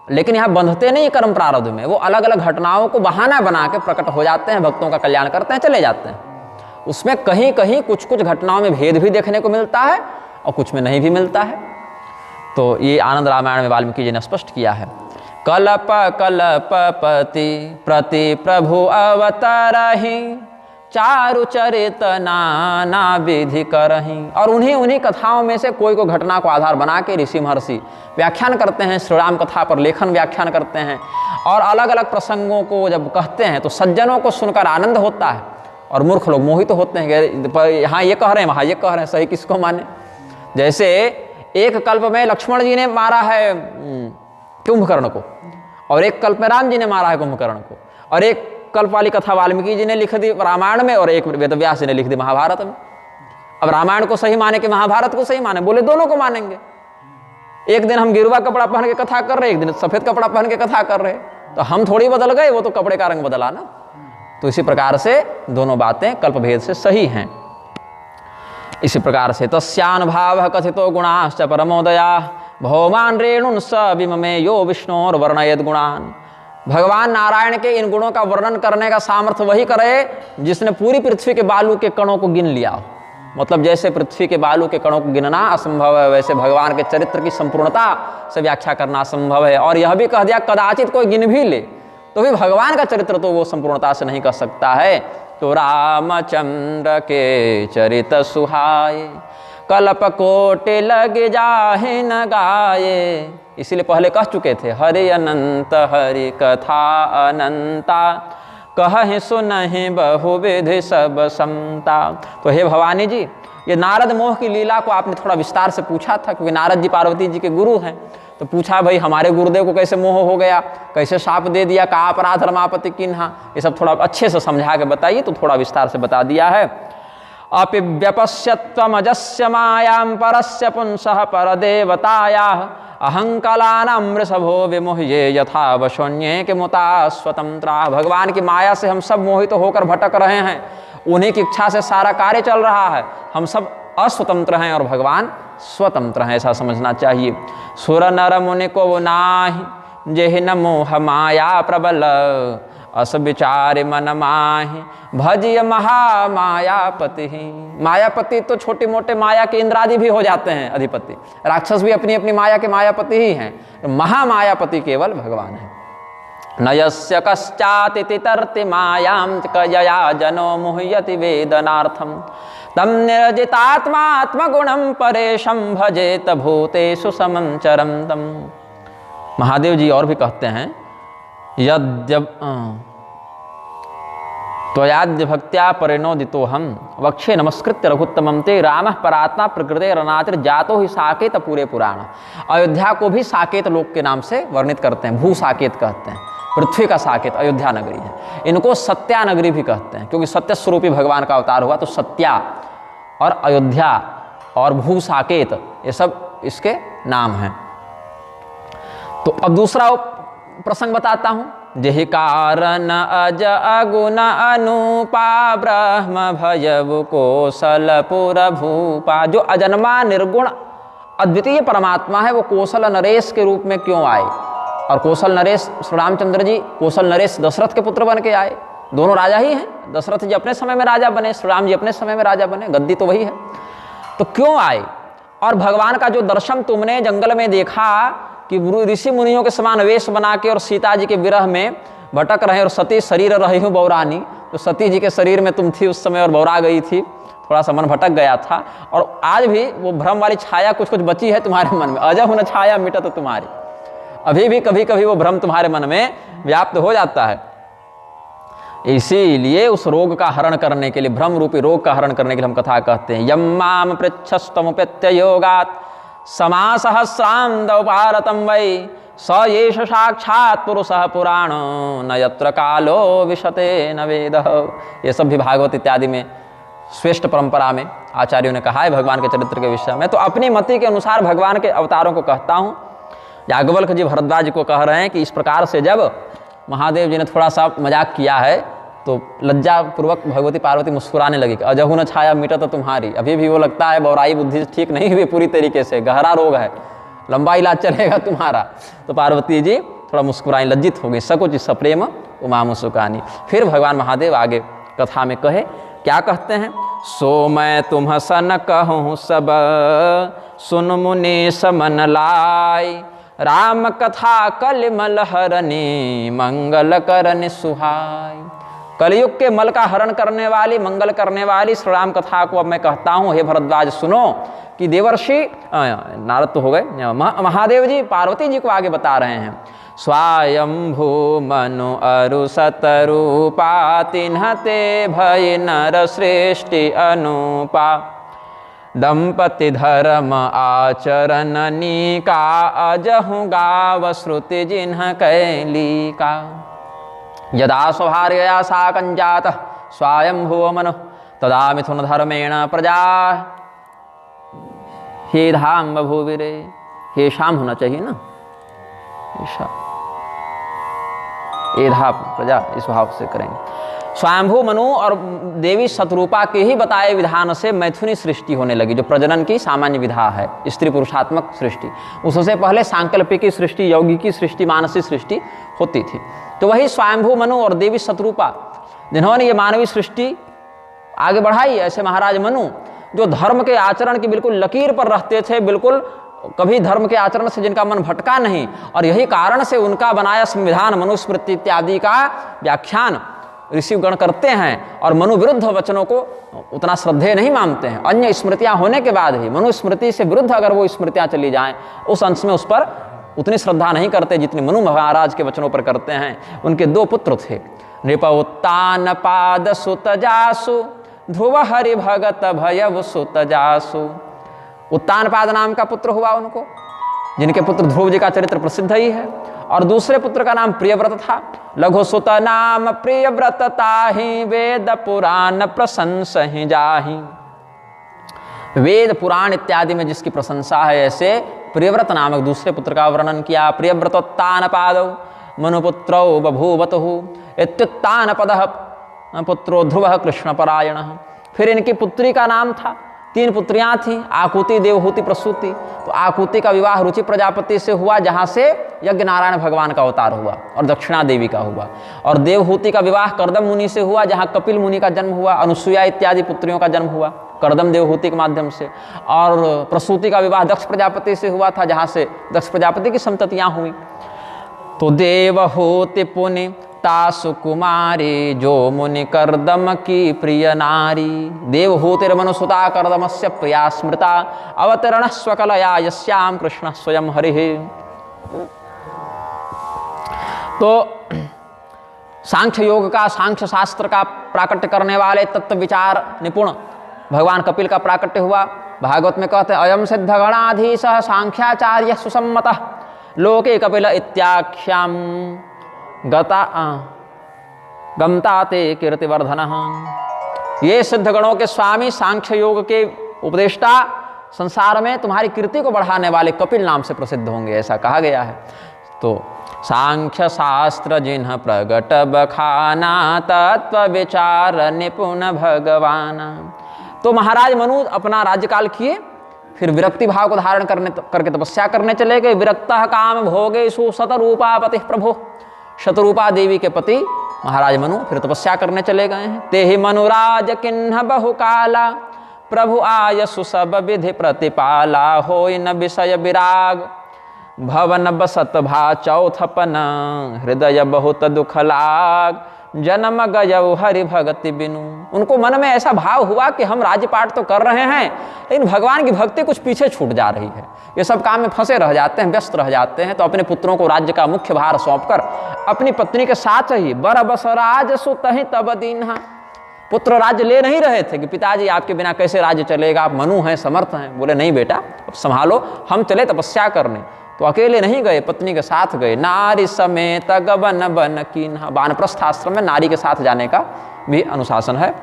लेकिन यहाँ बंधते नहीं कर्म प्रारब्ध में, वो अलग अलग घटनाओं को बहाना बना के प्रकट हो जाते हैं, भक्तों का कल्याण करते हैं, चले जाते हैं। उसमें कहीं कहीं कुछ कुछ घटनाओं में भेद भी देखने को मिलता है, और कुछ में नहीं भी मिलता है। तो ये आनंद रामायण में वाल्मीकि जी ने स्पष्ट किया है। कल्प कल्प पति प्रति प्रभु अवतारहि, चारु चरित नाना विधि करहि। और उन्हीं कथाओं में से कोई को घटना को आधार बना के ऋषि महर्षि व्याख्यान करते हैं, श्री राम कथा पर लेखन व्याख्यान करते हैं, और अलग अलग प्रसंगों को जब कहते हैं तो सज्जनों को सुनकर आनंद होता है, और मूर्ख लोग मोहित होते हैं कि यहाँ ये कह रहे हैं, वहाँ ये कह रहे हैं, सही किसको माने। जैसे एक कल्प में लक्ष्मण जी ने मारा है कुंभकर्ण को, और एक कल्प में राम जी ने मारा है कुंभकर्ण को, और एक कल्प वाली कथा वाल्मीकि जी ने लिख दी रामायण में, और एक वेदव्यास जी ने लिख दी महाभारत में। अब रामायण को सही माने कि महाभारत को सही माने? बोले दोनों को मानेंगे। एक दिन हम गिरुआ कपड़ा पहन के कथा कर रहे, एक दिन सफेद कपड़ा पहन के कथा कर रहे, तो हम थोड़ी बदल गए, वो तो कपड़े का रंग बदला ना। तो इसी प्रकार से दोनों बातें कल्प भेद से सही हैं। इसी प्रकार से तस्यानुभाव कथितो गुणाश्च परमोदया, भौमान रेणुन स विममे यो विष्णोर वर्णयेद गुणान। भगवान नारायण के इन गुणों का वर्णन करने का सामर्थ्य वही करे जिसने पूरी पृथ्वी के बालू के कणों को गिन लिया। मतलब जैसे पृथ्वी के बालू के कणों को गिनना असंभव है, वैसे भगवान के चरित्र की संपूर्णता से व्याख्या करना असंभव है। और यह भी कह दिया कदाचित कोई गिन भी ले तो भी भगवान का चरित्र तो वो संपूर्णता से नहीं कर सकता है। तो रामचंद्र के चरित सुहाए, कल्प कोटि लग जाहे न गाये। इसीलिए पहले कह चुके थे, हरि अनंत हरि कथा अनंता, कहे सुनहि बहुविधि सब समता। तो हे भवानी जी, ये नारद मोह की लीला को आपने थोड़ा विस्तार से पूछा था, क्योंकि नारद जी पार्वती जी के गुरु हैं। तो पूछा भाई हमारे गुरुदेव को कैसे मोह हो गया, कैसे शाप दे दिया, का अपराध रमापति किन्हा, ये सब थोड़ा अच्छे से समझा के बताइए। तो थोड़ा विस्तार से बता दिया है। अपि व्यपश्यत्वमजस्य मायां परस्य पुंसः परदेवतायाः, अहंकलानां वृषभो विमोह्ये यथा वशोन्ये के मुता स्वतंत्रा। भगवान की माया से हम सब मोहित होकर भटक रहे हैं, उन्हीं की इच्छा से सारा कार्य चल रहा है। हम सब अस्वतंत्र हैं और भगवान स्वतंत्र हैं, ऐसा समझना चाहिए। सुर नर मुनि को नाही, जेहि न मोह माया प्रबल, अस विचार मन माहि, भजिय महा मायापति। मायापति तो छोटे मोटे माया के इंद्रादि भी हो जाते हैं अधिपति, राक्षस भी अपनी अपनी माया के मायापति ही हैं। महामायापति केवल भगवान है। नयस्य कश्चातिति तरति मायां कयया जनो मुह्यति वेदनार्थम, तम निर्जितात्मात्मगुणं परेशं भजेत भूतेषु समं चरं तम। महादेव जी और भी कहते हैं, यद्यप त्वयाद्य भक्त्या परिणोदितो हम, वक्षे नमस्कृत्य रघुत्तमं ते, रामः परात्मा प्रकृते रनातिर जातो ही साकेत पूरे पुराण। अयोध्या को भी साकेत लोक के नाम से वर्णित करते हैं, भू साकेत कहते हैं, पृथ्वी का साकेत अयोध्या नगरी है। इनको सत्या नगरी भी कहते हैं, क्योंकि सत्य स्वरूपी भगवान का अवतार हुआ। तो सत्या और अयोध्या और भू साकेत ये सब इसके नाम हैं। तो अब दूसरा प्रसंग बताता हूँ। जेहि कारण अज अगुण अनुपा, ब्रह्म भयउ कोसलपुर भूपा। जो अजन्मा निर्गुण अद्वितीय परमात्मा है, वो कोसल नरेश के रूप में क्यों आए? और कोसल नरेश श्री रामचंद्र जी, कोसल नरेश दशरथ के पुत्र बन के आए। दोनों राजा ही हैं। दशरथ जी अपने समय में राजा बने, श्री राम जी अपने समय में राजा बने, गद्दी तो वही है। तो क्यों आए? और भगवान का जो दर्शन तुमने जंगल में देखा कि ऋषि मुनियों के समान वेश बना के और सीता जी के विरह में भटक रहे और सती शरीर रही हूँ बौरानी, तो सती जी के शरीर में तुम थी उस समय और बौरा गई थी, थोड़ा सा मन भटक गया था। और आज भी वो भ्रम वाली छाया कुछ कुछ बची है तुम्हारे मन में। अजहु न छाया मिटत तुम्हारी, अभी भी कभी कभी वो भ्रम तुम्हारे मन में व्याप्त हो जाता है। इसीलिए उस रोग का हरण करने के लिए, भ्रम रूपी रोग का हरण करने के लिए हम कथा कहते हैं। यम्माम पृच्छस्तमुपेत्ययोगात् समासहस्रांदौपारतं वै, स येष साक्षात् पुरुषः पुराणो, न यत्र कालो विशते न वेदः। ये सब भी भागवत इत्यादि में श्रेष्ठ परंपरा में आचार्यों ने कहा है भगवान के चरित्र के विषय में। तो अपनी मति के अनुसार भगवान के अवतारों को कहता हूँ। याज्ञवल्क्य जी भरद्वाज को कह रहे हैं कि इस प्रकार से जब महादेव जी ने थोड़ा सा मजाक किया है तो लज्जापूर्वक भगवती पार्वती मुस्कुराने लगी कि अजहु न छाया मिटत तुम्हारी। अभी भी वो लगता है बौराई बुद्धि ठीक नहीं हुई पूरी तरीके से, गहरा रोग है, लंबा इलाज चलेगा तुम्हारा। तो पार्वती जी थोड़ा मुस्कुराई, लज्जित हो गई। सकुच सप्रेम उमा मुस्कानी। फिर भगवान महादेव आगे कथा में कहे, क्या कहते हैं? सो मैं तुम सन कहूँ सब, सुन मुनि समन लाई, राम कथा कलिमल हरनी, मंगल करनि सुहाई। कलयुग के मल का हरण करने वाली, मंगल करने वाली श्री राम कथा को अब मैं कहता हूँ। हे भरद्वाज सुनो कि देवर्षि, नारद तो हो गए, महादेव जी पार्वती जी को आगे बता रहे हैं। स्वायंभू मनु अरु सतरूपा, तिन्हते भय नर श्रेष्ठि अनुपा, दंपति धर्म आचरणनी का, अजहु गाव श्रुति जिन्ह कैली का। यदा स्वभार्यया साकं जातः स्वायंभुव मनुः, तदा मिथुन धर्मेण प्रजा हे धाम बभूविरे। हे शाम होना चाहिए ना, एधा प्रजा इस भाव से करेंगे। स्वयंभू मनु और देवी शतरूपा के ही बताए विधान से मैथुनी सृष्टि होने लगी, जो प्रजनन की सामान्य विधा है, स्त्री पुरुषात्मक सृष्टि। उससे पहले सांकल्पिकी सृष्टि, यौगिकी सृष्टि, मानसी सृष्टि होती थी। तो वही स्वयंभू मनु और देवी शतरूपा जिन्होंने ये मानवीय सृष्टि आगे बढ़ाई। ऐसे महाराज मनु जो धर्म के आचरण की बिल्कुल लकीर पर रहते थे, बिल्कुल कभी धर्म के आचरण से जिनका मन भटका नहीं, और यही कारण से उनका बनाया संविधान मनुस्मृति इत्यादि का व्याख्यान ऋषिगण करते हैं और मनुविरुद्ध वचनों को उतना श्रद्धेय नहीं मानते हैं। अन्य स्मृतियां होने के बाद ही मनुस्मृति से विरुद्ध अगर वो स्मृतियां चली जाएं, उस अंश में उस पर उतनी श्रद्धा नहीं करते जितनी मनु महाराज के वचनों पर करते हैं। उनके 2 पुत्र थे, नृप उत्तान पाद सुत जासु, ध्रुव हरि भगत भयव सुत जासु। उत्तानपाद नाम का पुत्र हुआ उनको, जिनके पुत्र ध्रुव जी का चरित्र प्रसिद्ध ही है। और दूसरे पुत्र का नाम प्रियव्रत था। लघु सुत नाम प्रियव्रत ताहि, वेद पुराण प्रशंसा ही जाहि। वेद पुराण इत्यादि में जिसकी प्रशंसा है, ऐसे प्रियव्रत नामक दूसरे पुत्र का वर्णन किया। प्रियव्रतोत्तानपादौ मनुपुत्रौ बभूवतुः, इत्युत्तानपदः पुत्रो ध्रुवः कृष्णपरायणः। फिर इनकी पुत्री का नाम था, 3 पुत्रियां थीं, आकुति, देवहूति, प्रसूति। तो आकुति का विवाह रुचि प्रजापति से हुआ, जहाँ से यज्ञ नारायण भगवान का अवतार हुआ और दक्षिणा देवी का हुआ। और देवहूति का विवाह कर्दम मुनि से हुआ, जहाँ कपिल मुनि का जन्म हुआ, अनुसुईया इत्यादि पुत्रियों का जन्म हुआ कर्दम देवहूति के माध्यम से। और प्रसूति का विवाह दक्ष प्रजापति से हुआ था, जहाँ से दक्ष प्रजापति की संततियाँ हुई। तो देवहूति पुनि तासु कुमारी, जो मुनि कर्दम की प्रिय नारी। देवहूतिर्मनुसुता कर्दमस्य प्रिया स्मृता, अवतरण स्वकलया यस्याम कृष्ण स्वयं हरिः। तो सांख्य योग का, सांख्य शास्त्र का प्राकट्य करने वाले तत्व विचार निपुण भगवान कपिल का प्राकट्य हुआ। भागवत में कहते हैं, अयम सिद्ध गणाधीश सांख्याचार्य सुसम्मतः, लोके कपिल इत्याख्याम गमता ते कीर्तिवर्धनः। ये सिद्ध गणों के स्वामी, सांख्य योग के उपदेष्टा, संसार में तुम्हारी कीर्ति को बढ़ाने वाले कपिल नाम से प्रसिद्ध होंगे, ऐसा कहा गया है। तो सांख्य शास्त्र जिन्ह प्रगट बखाना, तत्व विचार निपुण भगवान। तो महाराज मनु अपना राज्यकाल किए, फिर विरक्ति भाव को धारण करके तपस्या करने चले गए। विरक्तः काम भोगेषु शतरूपापति प्रभु। शतरूपा देवी के पति महाराज मनु फिर तपस्या करने चले गए हैं। ते ही मनुराज किन्ह बहुकाला, प्रभु आयसु सब विधि प्रतिपाला। होय न विषय विराग, भवन बसत भा चौथपन। हृदय बहुत दुख लाग, जन्म गयौ हरि भगति बिनु। उनको मन में ऐसा भाव हुआ कि हम राज्यपाट तो कर रहे हैं, लेकिन भगवान की भक्ति कुछ पीछे छूट जा रही है। ये सब काम में फंसे रह जाते हैं, व्यस्त रह जाते हैं। तो अपने पुत्रों को राज्य का मुख्य भार सौंपकर अपनी पत्नी के साथ ही बर बस राज सुतहि तब दीन्हा। पुत्र राज्य ले नहीं रहे थे कि पिताजी आपके बिना कैसे राज्य चलेगा, आप मनु हैं, समर्थ हैं। बोले नहीं बेटा, अब संभालो, हम चले तपस्या करने। तो अकेले नहीं गए, पत्नी के साथ गए। नारी समेत गबन बन कीन्हा। वानप्रस्थ आश्रम में नारी के साथ जाने का भी अनुशासन है।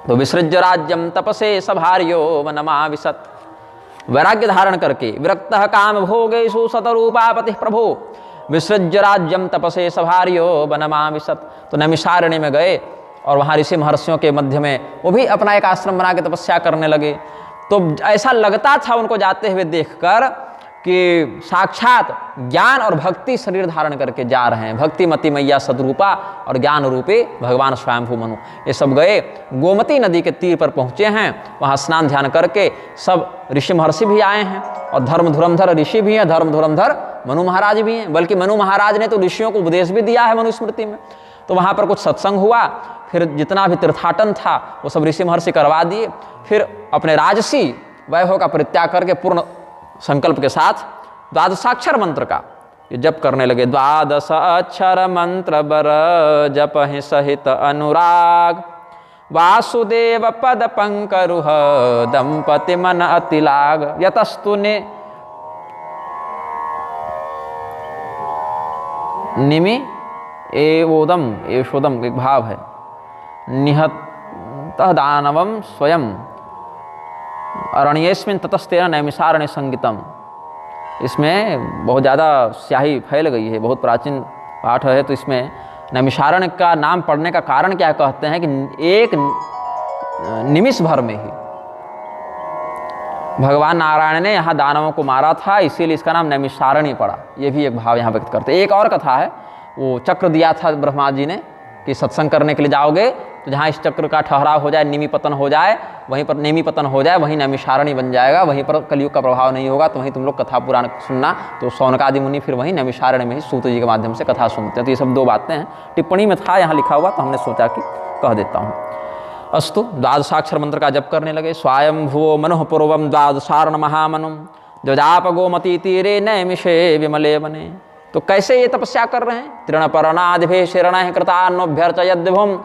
तो विसृज्य राज्यम तपसे सभार्यो वनमाविशत। वैराग्य धारण करके विरक्तः काम भोगेषु शतरूपापति प्रभु। विसृज्य राज्यम तपसे सभार्यो वनमाविशत। तो नैमिषारण्य में गए और वहाँ ऋषि महर्षियों के मध्य में वो भी अपना एक आश्रम बना के तपस्या करने लगे। तो ऐसा लगता था उनको जाते हुए देखकर कि साक्षात ज्ञान और भक्ति शरीर धारण करके जा रहे हैं। भक्तिमती मैया सदरूपा और ज्ञान रूपी भगवान स्वयंभू मनु, ये सब गए। गोमती नदी के तीर पर पहुँचे हैं, वहाँ स्नान ध्यान करके सब ऋषि महर्षि भी आए हैं और धर्म धुरंधर ऋषि भी हैं, धर्म धुरंधर मनु महाराज भी हैं। बल्कि मनु महाराज ने तो ऋषियों को उपदेश भी दिया है मनुस्मृति में। तो वहाँ पर कुछ सत्संग हुआ, फिर जितना भी तीर्थाटन था वो सब ऋषि महर्षि करवा दिए। फिर अपने राजसी वैभव का परित्याग करके पूर्ण संकल्प के साथ द्वादशाक्षर मंत्र का ये जप करने लगे। द्वादश अक्षर मंत्र बर जप ही सहित अनुराग, वासुदेव पद पंकरुह दंपति मन अतिलाग। यतस्तु ने निमि एवोदम, एशोदम एक भाव है। निहत दानवम स्वयं अरण्येस्मिन् ततस्तेन नैमिषारण्य संगीतम। इसमें बहुत ज़्यादा स्याही फैल गई है, बहुत प्राचीन पाठ है। तो इसमें नैमिषारण्य का नाम पढ़ने का कारण क्या कहते हैं कि एक निमिष भर में ही भगवान नारायण ने यहाँ दानवों को मारा था, इसीलिए इसका नाम नैमिषारण्य पड़ा। ये भी एक भाव यहाँ व्यक्त करते हैं। एक और कथा है, वो चक्र दिया था ब्रह्मा जी ने कि सत्संग करने के लिए जाओगे तो जहाँ इस चक्र का ठहराव हो जाए, निमि पतन हो जाए, वहीं पर नेमी पतन हो जाए, वहीं नैमिषारण्य बन जाएगा, वहीं पर कलयुग का प्रभाव नहीं होगा। तो वहीं तुम लोग कथा पुराण सुनना। तो शौनकादि मुनि फिर वहीं नैमिषारण्य में ही सूत जी के माध्यम से कथा सुनते हैं। तो ये सब 2 बातें हैं, टिप्पणी में था यहाँ लिखा हुआ, तो हमने सोचा कि कह देता हूँ। अस्तु, द्वादशाक्षर मंत्र का जप करने लगे। स्वायं भुवो मनुः पूर्वम द्वादशारण महामनुम जजाप गोमती तीरे नैमिषे विमले बने। तो कैसे ये तपस्या कर रहे हैं? तृणपर्णादिभे शरणः कृतान्नोभ्यर्चयद्विभुम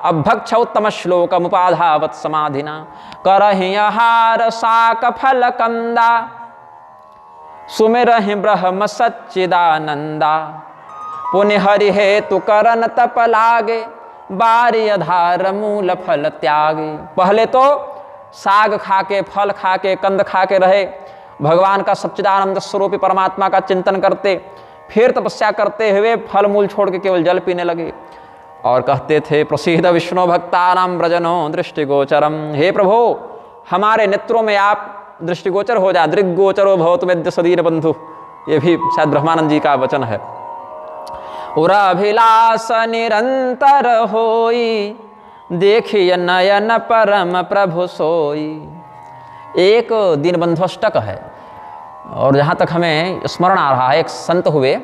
अभक्षौत्तम श्लोकमुपाधावत् समाधिना करहि आहार शाक फल कंदा सुमिरहि ब्रह्म सच्चिदानंदा पुण्य हरि हेतु करन तप लागे बारी आधार मूल फल त्यागे। पहले तो साग खा के, फल खा के, कंद खा के रहे, भगवान का सच्चिदानंद स्वरूपी परमात्मा का चिंतन करते, फिर तपस्या करते हुए फल मूल छोड़ के केवल जल पीने लगे और कहते थे प्रसीद विष्णु भक्तानां व्रजनो दृष्टिगोचरम। हे प्रभु, हमारे नेत्रों में आप दृष्टिगोचर हो जाए। दृग्गोचरो भवतु मेद्य सदीन बंधु, ये भी शायद ब्रह्मानंद जी का वचन है। उराभिलाष निरंतर होई देखिय नयन परम प्रभु सोई। एक दीनबंधु अष्टक है, और जहाँ तक हमें स्मरण आ रहा है, एक संत हुए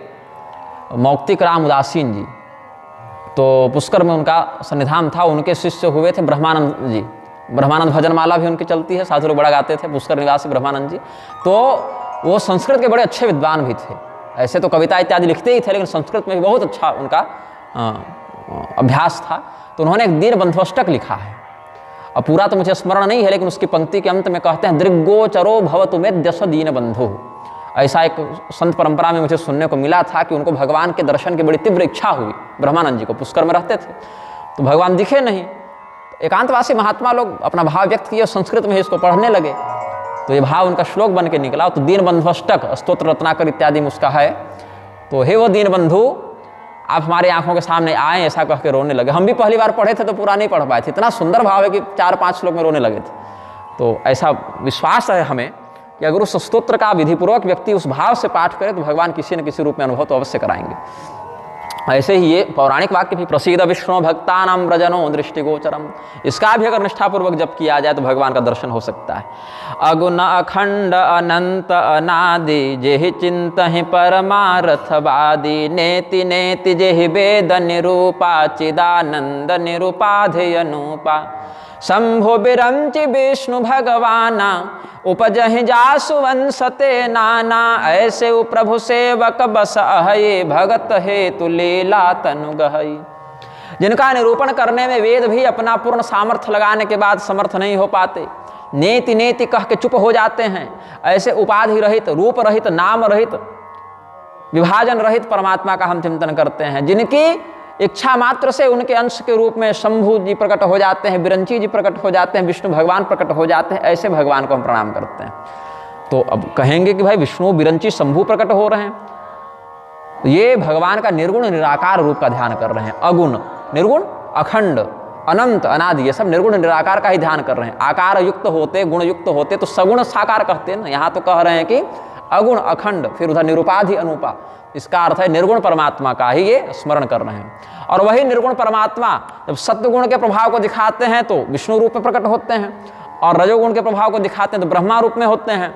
मौक्तिक राम उदासीन जी, तो पुष्कर में उनका सन्निधान था। उनके शिष्य हुए थे ब्रह्मानंद जी। ब्रह्मानंद भजनमाला भी उनकी चलती है, साधु लोग बड़ा गाते थे, पुष्कर निवासी ब्रह्मानंद जी। तो वो संस्कृत के बड़े अच्छे विद्वान भी थे। ऐसे तो कविता इत्यादि लिखते ही थे, लेकिन संस्कृत में भी बहुत अच्छा उनका अभ्यास था। तो उन्होंने एक दीनबंधु अष्टक लिखा है। अब पूरा तो मुझे स्मरण नहीं है, लेकिन उसकी पंक्ति के अंत में कहते हैं दृग्गोचरो भवतु मेद्य दीन बंधु। ऐसा एक संत परंपरा में मुझे सुनने को मिला था कि उनको भगवान के दर्शन की बड़ी तीव्र इच्छा हुई। ब्रह्मानंद जी को पुष्कर में रहते थे, तो भगवान दिखे नहीं। एकांतवासी महात्मा लोग अपना भाव व्यक्त किए, संस्कृत में इसको पढ़ने लगे, तो ये भाव उनका श्लोक बन के निकला। तो दीनबंधु अष्टक, स्तोत्र रत्नाकर इत्यादि में उसका है। तो हे वो दीनबंधु, आप हमारे आंखों के सामने आए, ऐसा कह के रोने लगे। हम भी पहली बार पढ़े थे तो पूरा नहीं पढ़ पाए थे, इतना सुंदर भाव है कि 4-5 श्लोक में रोने लगे थे। तो ऐसा विश्वास है हमें कि अगर उस स्तोत्र का विधिपूर्वक व्यक्ति उस भाव से पाठ करे तो भगवान किसी न किसी रूप में अनुभव तो अवश्य कराएंगे। ऐसे ही ये पौराणिक वाक्य भी प्रसीद विष्णु भक्तानां व्रजनो दृष्टिगोचरम, इसका भी अगर निष्ठापूर्वक जप किया जाए तो भगवान का दर्शन हो सकता है। अगुण अखंड अनंत अनादि जेहि चिंतहि परमार्थवादी नेति नेति जेहि वेद निरूपा चिदानंद निरूपाधि अनुपा शंभु बिरंचि विष्णु भगवाना उपजहि जासु वंशते नाना ऐसे प्रभु सेवक बस अहये भगत हेतु लीला तनु गहई। जिनका निरूपण करने में वेद भी अपना पूर्ण सामर्थ्य लगाने के बाद समर्थ नहीं हो पाते, नेति नेति कह के चुप हो जाते हैं, ऐसे उपाधि रहित, रूप रहित, नाम रहित, विभाजन रहित परमात्मा का हम चिंतन करते हैं। जिनकी इच्छा मात्र से उनके अंश के रूप में शंभु जी प्रकट हो जाते हैं, बिरंची जी प्रकट हो जाते हैं, विष्णु भगवान प्रकट हो जाते हैं, ऐसे भगवान को हम प्रणाम करते हैं। तो अब कहेंगे कि भाई विष्णु बिरंची शंभु प्रकट हो रहे हैं, ये भगवान का निर्गुण निराकार रूप का ध्यान कर रहे हैं। अगुण, निर्गुण, अखंड, अनंत, अनादि, ये सब निर्गुण निराकार का ही ध्यान कर रहे हैं। आकार युक्त होते, गुण युक्त होते तो सगुण साकार कहते हैं ना, यहाँ तो कह रहे हैं कि अगुण अखंड, फिर उधर निरुपाधि अनुपा, इसका अर्थ है निर्गुण परमात्मा का ही ये स्मरण कर रहे हैं। और वही निर्गुण परमात्मा जब सत्वगुण के प्रभाव को दिखाते हैं तो विष्णु रूप में प्रकट होते हैं, और रजोगुण के प्रभाव को दिखाते हैं तो ब्रह्मा रूप में होते हैं,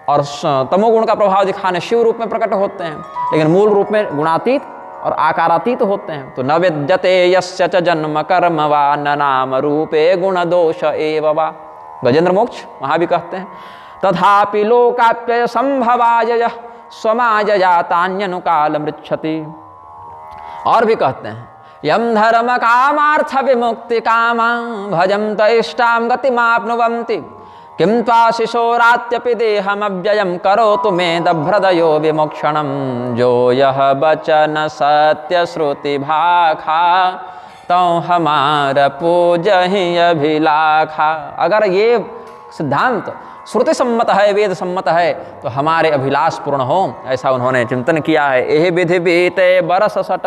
और तमोगुण का प्रभाव दिखाने शिव रूप में प्रकट होते हैं, लेकिन मूल रूप में गुणातीत और आकारातीत होते हैं। तो न विद्यते यस्य च जन्म कर्म वा न नाम रूपे गुण दोष एव वा, गजेंद्र मोक्ष वहाँ भी कहते हैं तथापि लोकाप्यय संभवाय स्वमाय जातान्यनुकाल मृच्छति। और भी कहते हैं यम धर्म कामार्थ विमुक्ति कामा भजम तष्टाम गतिमाप्नुवन्ति किं त्वा शिशोरात्यपि देहमव्ययं करोतु मे दभ्रदयो विमोक्षणं जो यह बचन सत्य श्रुति भाखा तो हमार पूजहि अभिलाखा। अगर ये सिद्धांत श्रुति सम्मत है, वेद सम्मत है, तो हमारे अभिलाष पूर्ण हो, ऐसा उन्होंने चिंतन किया है। एहि विधि बीते बरस सट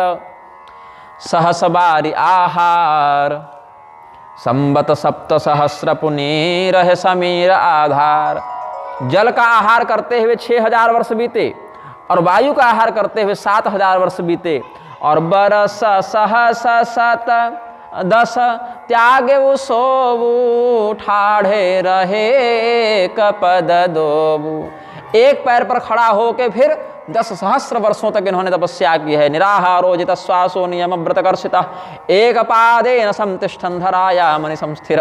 सहस बारी आहार संबत सप्त सहस्र पुनीर है समीर आधार। जल का आहार करते हुए 6000 वर्ष बीते, और वायु का आहार करते हुए 7000 वर्ष बीते, और बरस सहस सत 10 त्यागे वो सोबू, ठाढ़े रहे कपद दोबू। एक पैर पर खड़ा होकर फिर 10 सहस्र वर्षों तक इन्होंने तपस्या की है। निराहारो जित श्वासो नियम व्रत कर्षिता, एक पादे न संतिष्ठन धराया मणि संस्थिर।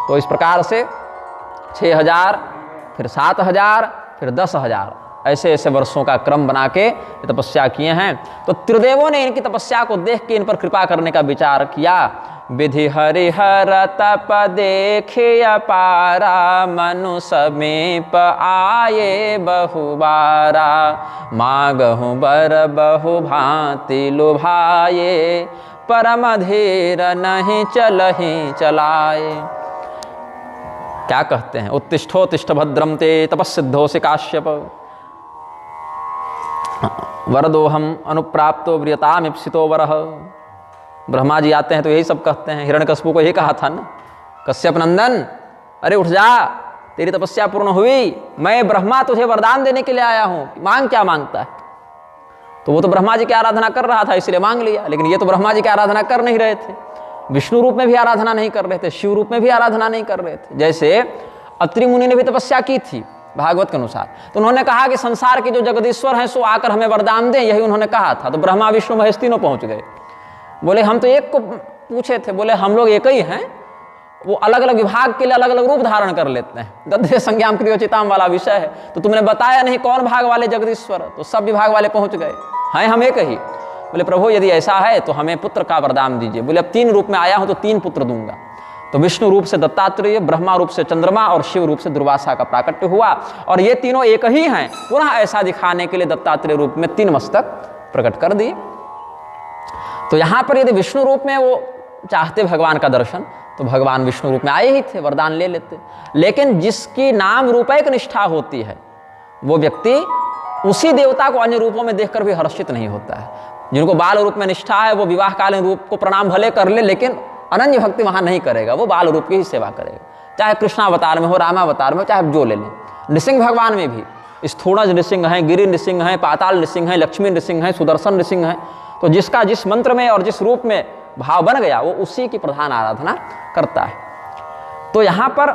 तो इस प्रकार से 6000, फिर 7000, फिर 10,000 ऐसे ऐसे वर्षों का क्रम बना के तपस्या किए हैं। तो त्रिदेवों ने इनकी तपस्या को देख के इन पर कृपा करने का विचार किया। विधि हरिहर तप देखे अपारा, मनु समीप आए बहुबारा। मागहु बर बहु भांति लुभाए, परम धीर नहीं चलहि चलाए। क्या कहते हैं? उत्तिष्ठोत्तिष्ठ भद्रम ते तपस्सिद्धोऽसि काश्यप, वरदोहम अनुप्राप्तो व्रियतामिप्सितो वरः। ब्रह्मा जी आते हैं तो यही सब कहते हैं। हिरण्यकशिपु को यही कहा था ना, कश्यप नंदन अरे उठ जा, तेरी तपस्या पूर्ण हुई, मैं ब्रह्मा तुझे वरदान देने के लिए आया हूँ, मांग क्या मांगता है। तो वो तो ब्रह्मा जी की आराधना कर रहा था इसलिए मांग लिया, लेकिन ये तो ब्रह्मा जी की आराधना कर नहीं रहे थे, विष्णु रूप में भी आराधना नहीं कर रहे थे, शिव रूप में भी आराधना नहीं कर रहे थे। जैसे अत्रि मुनि ने भी तपस्या की थी भागवत के अनुसार, तो उन्होंने कहा कि संसार के जो जगदीश्वर हैं सो आकर हमें वरदान दें, यही उन्होंने कहा था। तो ब्रह्मा विष्णु महेश तीनों पहुंच गए। बोले हम तो एक को पूछे थे, बोले हम लोग एक ही हैं, वो अलग अलग विभाग के लिए अलग अलग रूप धारण कर लेते हैं। गद्य संज्ञाम क्रियोचिताम वाला विषय है, तो तुमने बताया नहीं कौन भाग वाले जगदीश्वर, तो सब विभाग वाले पहुंच गए हैं, हम एक ही। बोले प्रभु यदि ऐसा है तो हमें पुत्र का वरदान दीजिए। बोले अब 3 रूप में आया हूं तो 3 पुत्र दूंगा। तो विष्णु रूप से दत्तात्रेय, ब्रह्मा रूप से चंद्रमा और शिव रूप से दुर्वासा का प्राकट्य हुआ, और ये तीनों एक ही हैं। पुनः ऐसा दिखाने के लिए दत्तात्रेय रूप में 3 मस्तक प्रकट कर दिए। तो यहां पर यदि विष्णु रूप में वो चाहते भगवान का दर्शन, तो भगवान विष्णु रूप में आए ही थे, वरदान ले लेते। लेकिन जिसकी नाम रूपैक निष्ठा होती है वो व्यक्ति उसी देवता को अन्य रूपों में देखकर भी हर्षित नहीं होता है। जिनको बाल रूप में निष्ठा है वो विवाह कालीन रूप को प्रणाम भले कर ले, लेकिन अनन्य भक्ति वहां नहीं करेगा, वो बाल रूप की ही सेवा करेगा, चाहे कृष्णावतार में हो, रामावतार में, चाहे जो ले लें। नृसिंह भगवान में भी स्थूणज नृसिंह हैं, गिरि नृसिंह हैं, पाताल नृसिंह हैं, लक्ष्मी नृसिंह हैं, सुदर्शन नृसिंह हैं। तो जिसका जिस मंत्र में और जिस रूप में भाव बन गया वो उसी की प्रधान आराधना करता है। तो यहाँ पर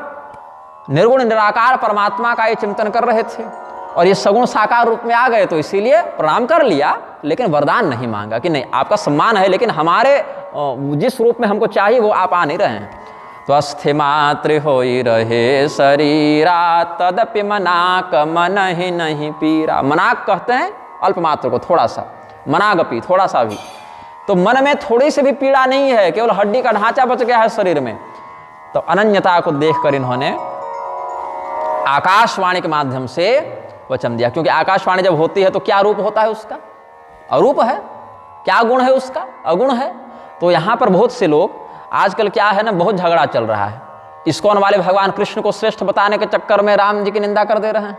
निर्गुण निराकार परमात्मा का ये चिंतन कर रहे थे, और ये सगुण साकार रूप में आ गए, तो इसीलिए प्रणाम कर लिया, लेकिन वरदान नहीं मांगा कि नहीं आपका सम्मान है, लेकिन हमारे जिस रूप में हमको चाहिए वो आप आ नहीं रहे हैं। तो अस्थे मात्र होई रहे शरीरा, तदपि मनाक मन ही नहीं पीरा। मनाक कहते हैं अल्पमात्र को, थोड़ा सा, मनागपि थोड़ा सा भी। तो मन में थोड़ी सी भी पीड़ा नहीं है, केवल हड्डी का ढांचा बच गया है शरीर में। तो अनन्यता को देखकर इन्होंने आकाशवाणी के माध्यम से वचन दिया, क्योंकि आकाशवाणी जब होती है तो क्या रूप होता है उसका? अरूप है। क्या गुण है उसका? अगुण है। तो यहाँ पर बहुत से लोग आजकल क्या है ना, बहुत झगड़ा चल रहा है। इस्कॉन वाले भगवान कृष्ण को श्रेष्ठ बताने के चक्कर में राम जी की निंदा कर दे रहे हैं,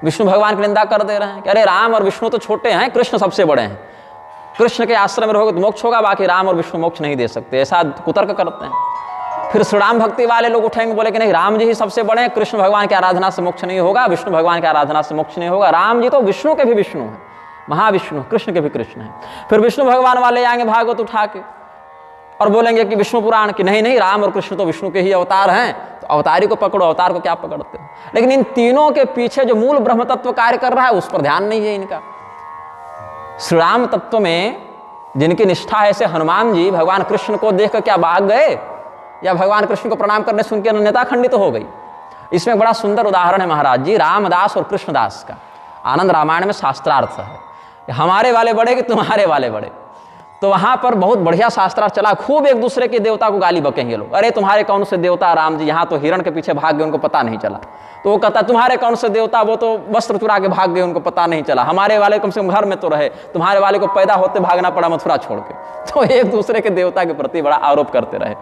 विष्णु भगवान की निंदा कर दे रहे हैं कि अरे राम और विष्णु तो छोटे हैं, कृष्ण सबसे बड़े हैं, कृष्ण के आश्रम में रहोगे तो मोक्ष होगा, बाकी राम और विष्णु मोक्ष नहीं दे सकते, ऐसा कुतर्क करते हैं। फिर श्री राम भक्ति वाले लोग उठेंगे, बोले कि नहीं राम जी ही सबसे बड़े हैं, कृष्ण भगवान की आराधना से मोक्ष नहीं होगा, विष्णु भगवान की आराधना से मोक्ष नहीं होगा। राम जी तो विष्णु के भी विष्णु हैं, महाविष्णु, कृष्ण के भी कृष्ण हैं। फिर विष्णु भगवान वाले आएंगे भागवत उठा के और बोलेंगे कि विष्णु पुराण की नहीं राम और कृष्ण तो विष्णु के ही अवतार हैं, तो अवतारी को पकड़ो, अवतार को क्या पकड़ते हो। लेकिन इन तीनों के पीछे जो मूल ब्रह्म तत्व कार्य कर रहा है उस पर ध्यान नहीं है इनका। श्री राम तत्व में जिनकी निष्ठा है, ऐसे हनुमान जी भगवान कृष्ण को देखकर क्या भाग गए, या भगवान कृष्ण को प्रणाम करने से उनकी अनन्यता खंडित तो हो गई। इसमें एक बड़ा सुंदर उदाहरण है महाराज जी रामदास और कृष्णदास का, आनंद रामायण में शास्त्रार्थ है, हमारे वाले बड़े कि तुम्हारे वाले बड़े। तो वहां पर बहुत बढ़िया शास्त्रार्थ चला, खूब एक दूसरे के देवता को गाली बकेंगे लोग, अरे तुम्हारे कौन से देवता राम जी, यहाँ तो हिरण के पीछे भाग गए उनको पता नहीं चला। तो वो कहता तुम्हारे कौन से देवता, वो तो वस्त्र चुरा के भाग गए उनको पता नहीं चला, हमारे वाले कम से कम घर में तो रहे, तुम्हारे वाले को पैदा होते भागना पड़ा मथुरा छोड़ के। तो एक दूसरे के देवता के प्रति बड़ा आरोप करते रहे।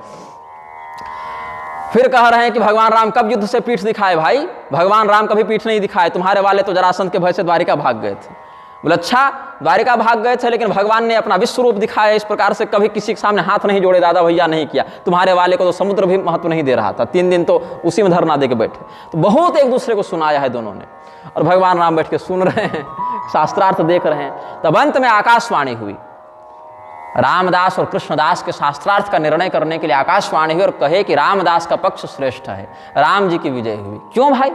फिर कह रहे हैं कि भगवान राम कब युद्ध से पीठ दिखाए, भाई भगवान राम कभी पीठ नहीं दिखाए, तुम्हारे वाले तो जरासंध के भय से द्वारिका भाग गए थे। बोले अच्छा द्वारिका भाग गए थे, लेकिन भगवान ने अपना विश्व रूप दिखाया इस प्रकार से, कभी किसी के सामने हाथ नहीं जोड़े, दादा भैया नहीं किया। तुम्हारे वाले को तो समुद्र भी महत्व नहीं दे रहा था, 3 दिन तो उसी में धरना दे के बैठे। तो बहुत एक दूसरे को सुनाया है दोनों ने, और भगवान राम बैठ के सुन रहे हैं, शास्त्रार्थ देख रहे हैं। तब अंत में आकाशवाणी हुई, रामदास और कृष्णदास के शास्त्रार्थ का निर्णय करने के लिए आकाशवाणी हुई और कहे कि रामदास का पक्ष श्रेष्ठ है, राम जी की विजय हुई। क्यों भाई?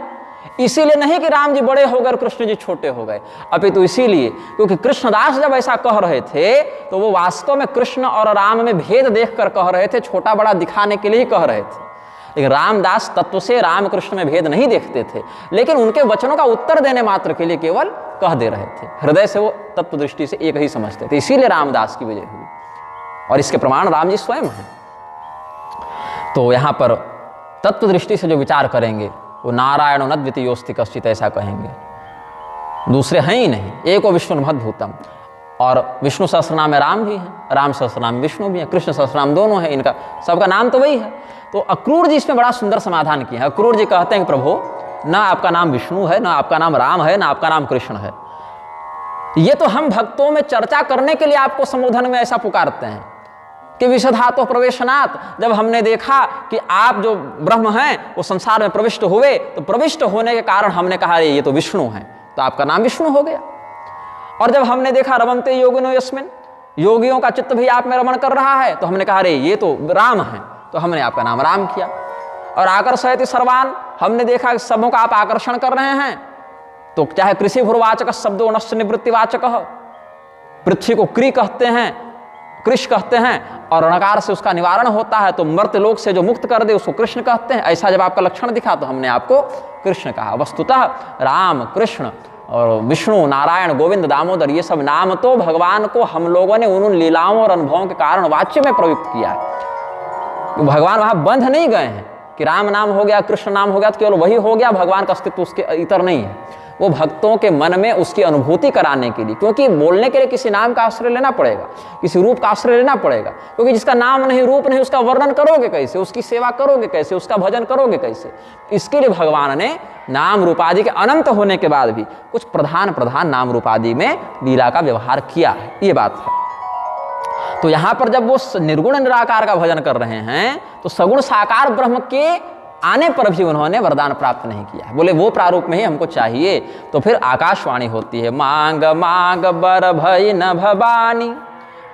इसीलिए नहीं कि राम जी बड़े हो गए और कृष्ण जी छोटे हो गए, अपितु इसीलिए क्योंकि कृष्णदास जब ऐसा कह रहे थे तो वो वास्तव में कृष्ण और राम में भेद देखकर कह रहे थे, छोटा बड़ा दिखाने के लिए ही कह रहे थे। लेकिन रामदास तत्व से रामकृष्ण में भेद नहीं देखते थे, लेकिन उनके वचनों का उत्तर देने मात्र के लिए केवल कह दे रहे थे, हृदय से वो तत्व दृष्टि से एक ही समझते थे। इसीलिए रामदास की विजय हुई और इसके प्रमाण राम जी स्वयं हैं। तो यहाँ पर तत्व दृष्टि से जो विचार करेंगे वो नारायण नद्वितीयोस्ति कश्चित् ऐसा कहेंगे, दूसरे हैं ही नहीं, एको विष्णुर्महद्भूतम। और विष्णु सहस्रनाम में राम भी हैं, राम सहस्रनाम में विष्णु भी हैं, कृष्ण सहस्रनाम दोनों हैं, इनका सबका नाम तो वही है। तो अक्रूर जी इसमें बड़ा सुंदर समाधान किया है। अक्रूर जी कहते हैं कि प्रभु, ना आपका नाम विष्णु है, ना आपका नाम राम है, ना आपका नाम कृष्ण है। ये तो हम भक्तों में चर्चा करने के लिए आपको संबोधन में ऐसा पुकारते हैं कि विशधातो प्रवेशनात्। जब हमने देखा कि आप जो ब्रह्म हैं वो संसार में प्रविष्ट हुए, तो प्रविष्ट होने के कारण हमने कहा ये तो विष्णु हैं, तो आपका नाम विष्णु हो गया। और जब हमने देखा रमन्ते योगिनो यस्मिन्, योगियों का चित्त भी आप में रमण कर रहा है, तो हमने कहा अरे ये तो राम है, तो हमने आपका नाम राम किया। और आकर्षयति सर्वान, हमने देखा सबों का आप आकर्षण कर रहे हैं, तो चाहे कृषि भूर्वाचक शब्दों नश्च निवृत्तिवाचक, पृथ्वी को क्री कहते हैं, कृष कहते हैं, और णकार से उसका निवारण होता है, तो मर्त्य लोक से जो मुक्त कर दे उसको कृष्ण कहते हैं। ऐसा जब आपका लक्षण दिखा तो हमने आपको कृष्ण कहा। वस्तुतः राम, कृष्ण और विष्णु, नारायण, गोविंद, दामोदर, ये सब नाम तो भगवान को हम लोगों ने उन लीलाओं और अनुभवों के कारण वाच्य में प्रयुक्त किया है। भगवान वहां बंध नहीं गए हैं कि राम नाम हो गया, कृष्ण नाम हो गया तो केवल वही हो गया, भगवान का अस्तित्व उसके इतर नहीं है। वो भक्तों के मन में उसकी अनुभूति कराने के लिए, क्योंकि बोलने के लिए किसी नाम का आश्रय लेना पड़ेगा, किसी रूप का आश्रय लेना पड़ेगा, क्योंकि जिसका नाम नहीं, रूप नहीं, उसका वर्णन करोगे कैसे, उसकी सेवा करोगे कैसे, उसका भजन करोगे कैसे। इसके लिए भगवान ने नाम रूपादि के अनंत होने के बाद भी कुछ प्रधान प्रधान नाम रूपादि में लीला का व्यवहार किया है, ये बात है। तो यहां पर जब वो निर्गुण निराकार का भजन कर रहे हैं तो सगुण साकार ब्रह्म के आने पर भी उन्होंने वरदान प्राप्त नहीं किया है। बोले वो प्रारूप में ही हमको चाहिए। तो फिर आकाशवाणी होती है, मांग मांग बर भई न भवानी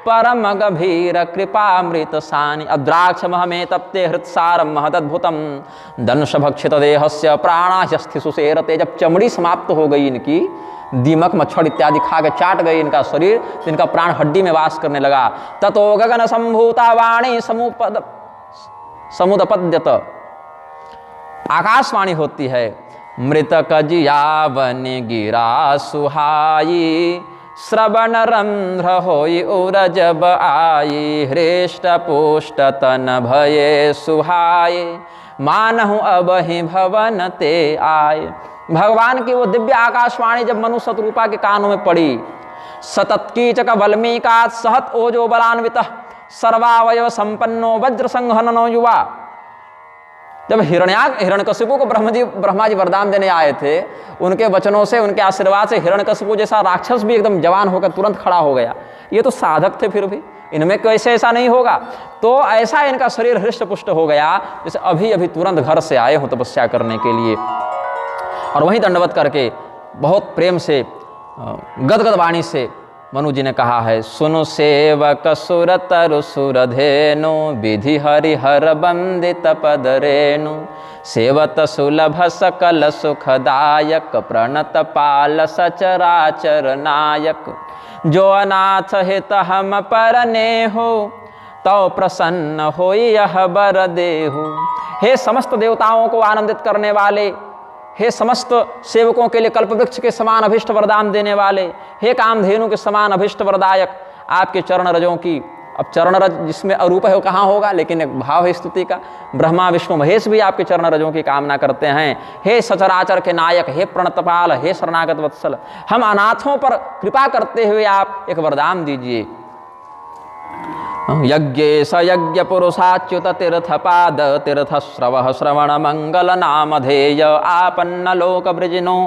परम गभीर कृपामृत सानी। अद्राक्ष महमे तप्ते हृत्सारम महदद्भुतम दंश भक्षित देहस्य प्राणास्ति सुसेरते। जब चमड़ी समाप्त हो गई इनकी, दीमक मच्छर इत्यादि खा के चाट गई इनका शरीर, तो इनका प्राण हड्डी में वास करने लगा। ततो गगन संभूता वाणी समुदपद्यत। आकाशवाणी होती है, मृतक जियावन गिरा सुहाई श्रवण रंध्र होई उरजब आई हृष्ट पुष्ट तन भये सुहाये मानहु अब ही भवन ते आए। भगवान की वो दिव्य आकाशवाणी जब मनु शतरूपा के कानों में पड़ी, सतत कीचक वल्मीकात् सहत ओजो बलान्वितः सर्वावयव संपन्नो वज्र संहननो युवा। जब हिरण्यकशिपु को ब्रह्मा जी वरदान देने आए थे, उनके वचनों से, उनके आशीर्वाद से हिरण्यकशिपु जैसा राक्षस भी एकदम जवान होकर तुरंत खड़ा हो गया। ये तो साधक थे, फिर भी इनमें कैसे ऐसा नहीं होगा। तो ऐसा इनका शरीर हृष्ट पुष्ट हो गया जैसे अभी अभी तुरंत घर से आए हो तपस्या करने के लिए। और वहीं दंडवत करके बहुत प्रेम से गदगद वाणी से मनु जी ने कहा है, सुनु सेवक सुर तरु सुर धेनु विधि हरिहर बंदित पद रेणु सेवत सुलभ सकल सुखदायक प्रणत पाल सचराचर नायक जो अनाथ हित हम परने हो तो प्रसन्न होई यह बर देहु। हे समस्त देवताओं को आनंदित करने वाले, हे समस्त सेवकों के लिए कल्पवृक्ष के समान अभिष्ट वरदान देने वाले, हे कामधेनु के समान अभिष्ट वरदायक, आपके चरण रजों की, अब चरण रज जिसमें अरूप है वो कहाँ होगा, लेकिन एक भाव है स्तुति का। ब्रह्मा विष्णु महेश भी आपके चरण रजों की कामना करते हैं। हे सचराचर के नायक, हे प्रणतपाल, हे शरणागत वत्सल, हम अनाथों पर कृपा करते हुए आप एक वरदान दीजिए। यज्ञे स यज्ञ पुरुषाच्युत तीर्थपाद तीर्थश्रवः श्रवण मंगल नामधेय आपन्न लोक वृजिनो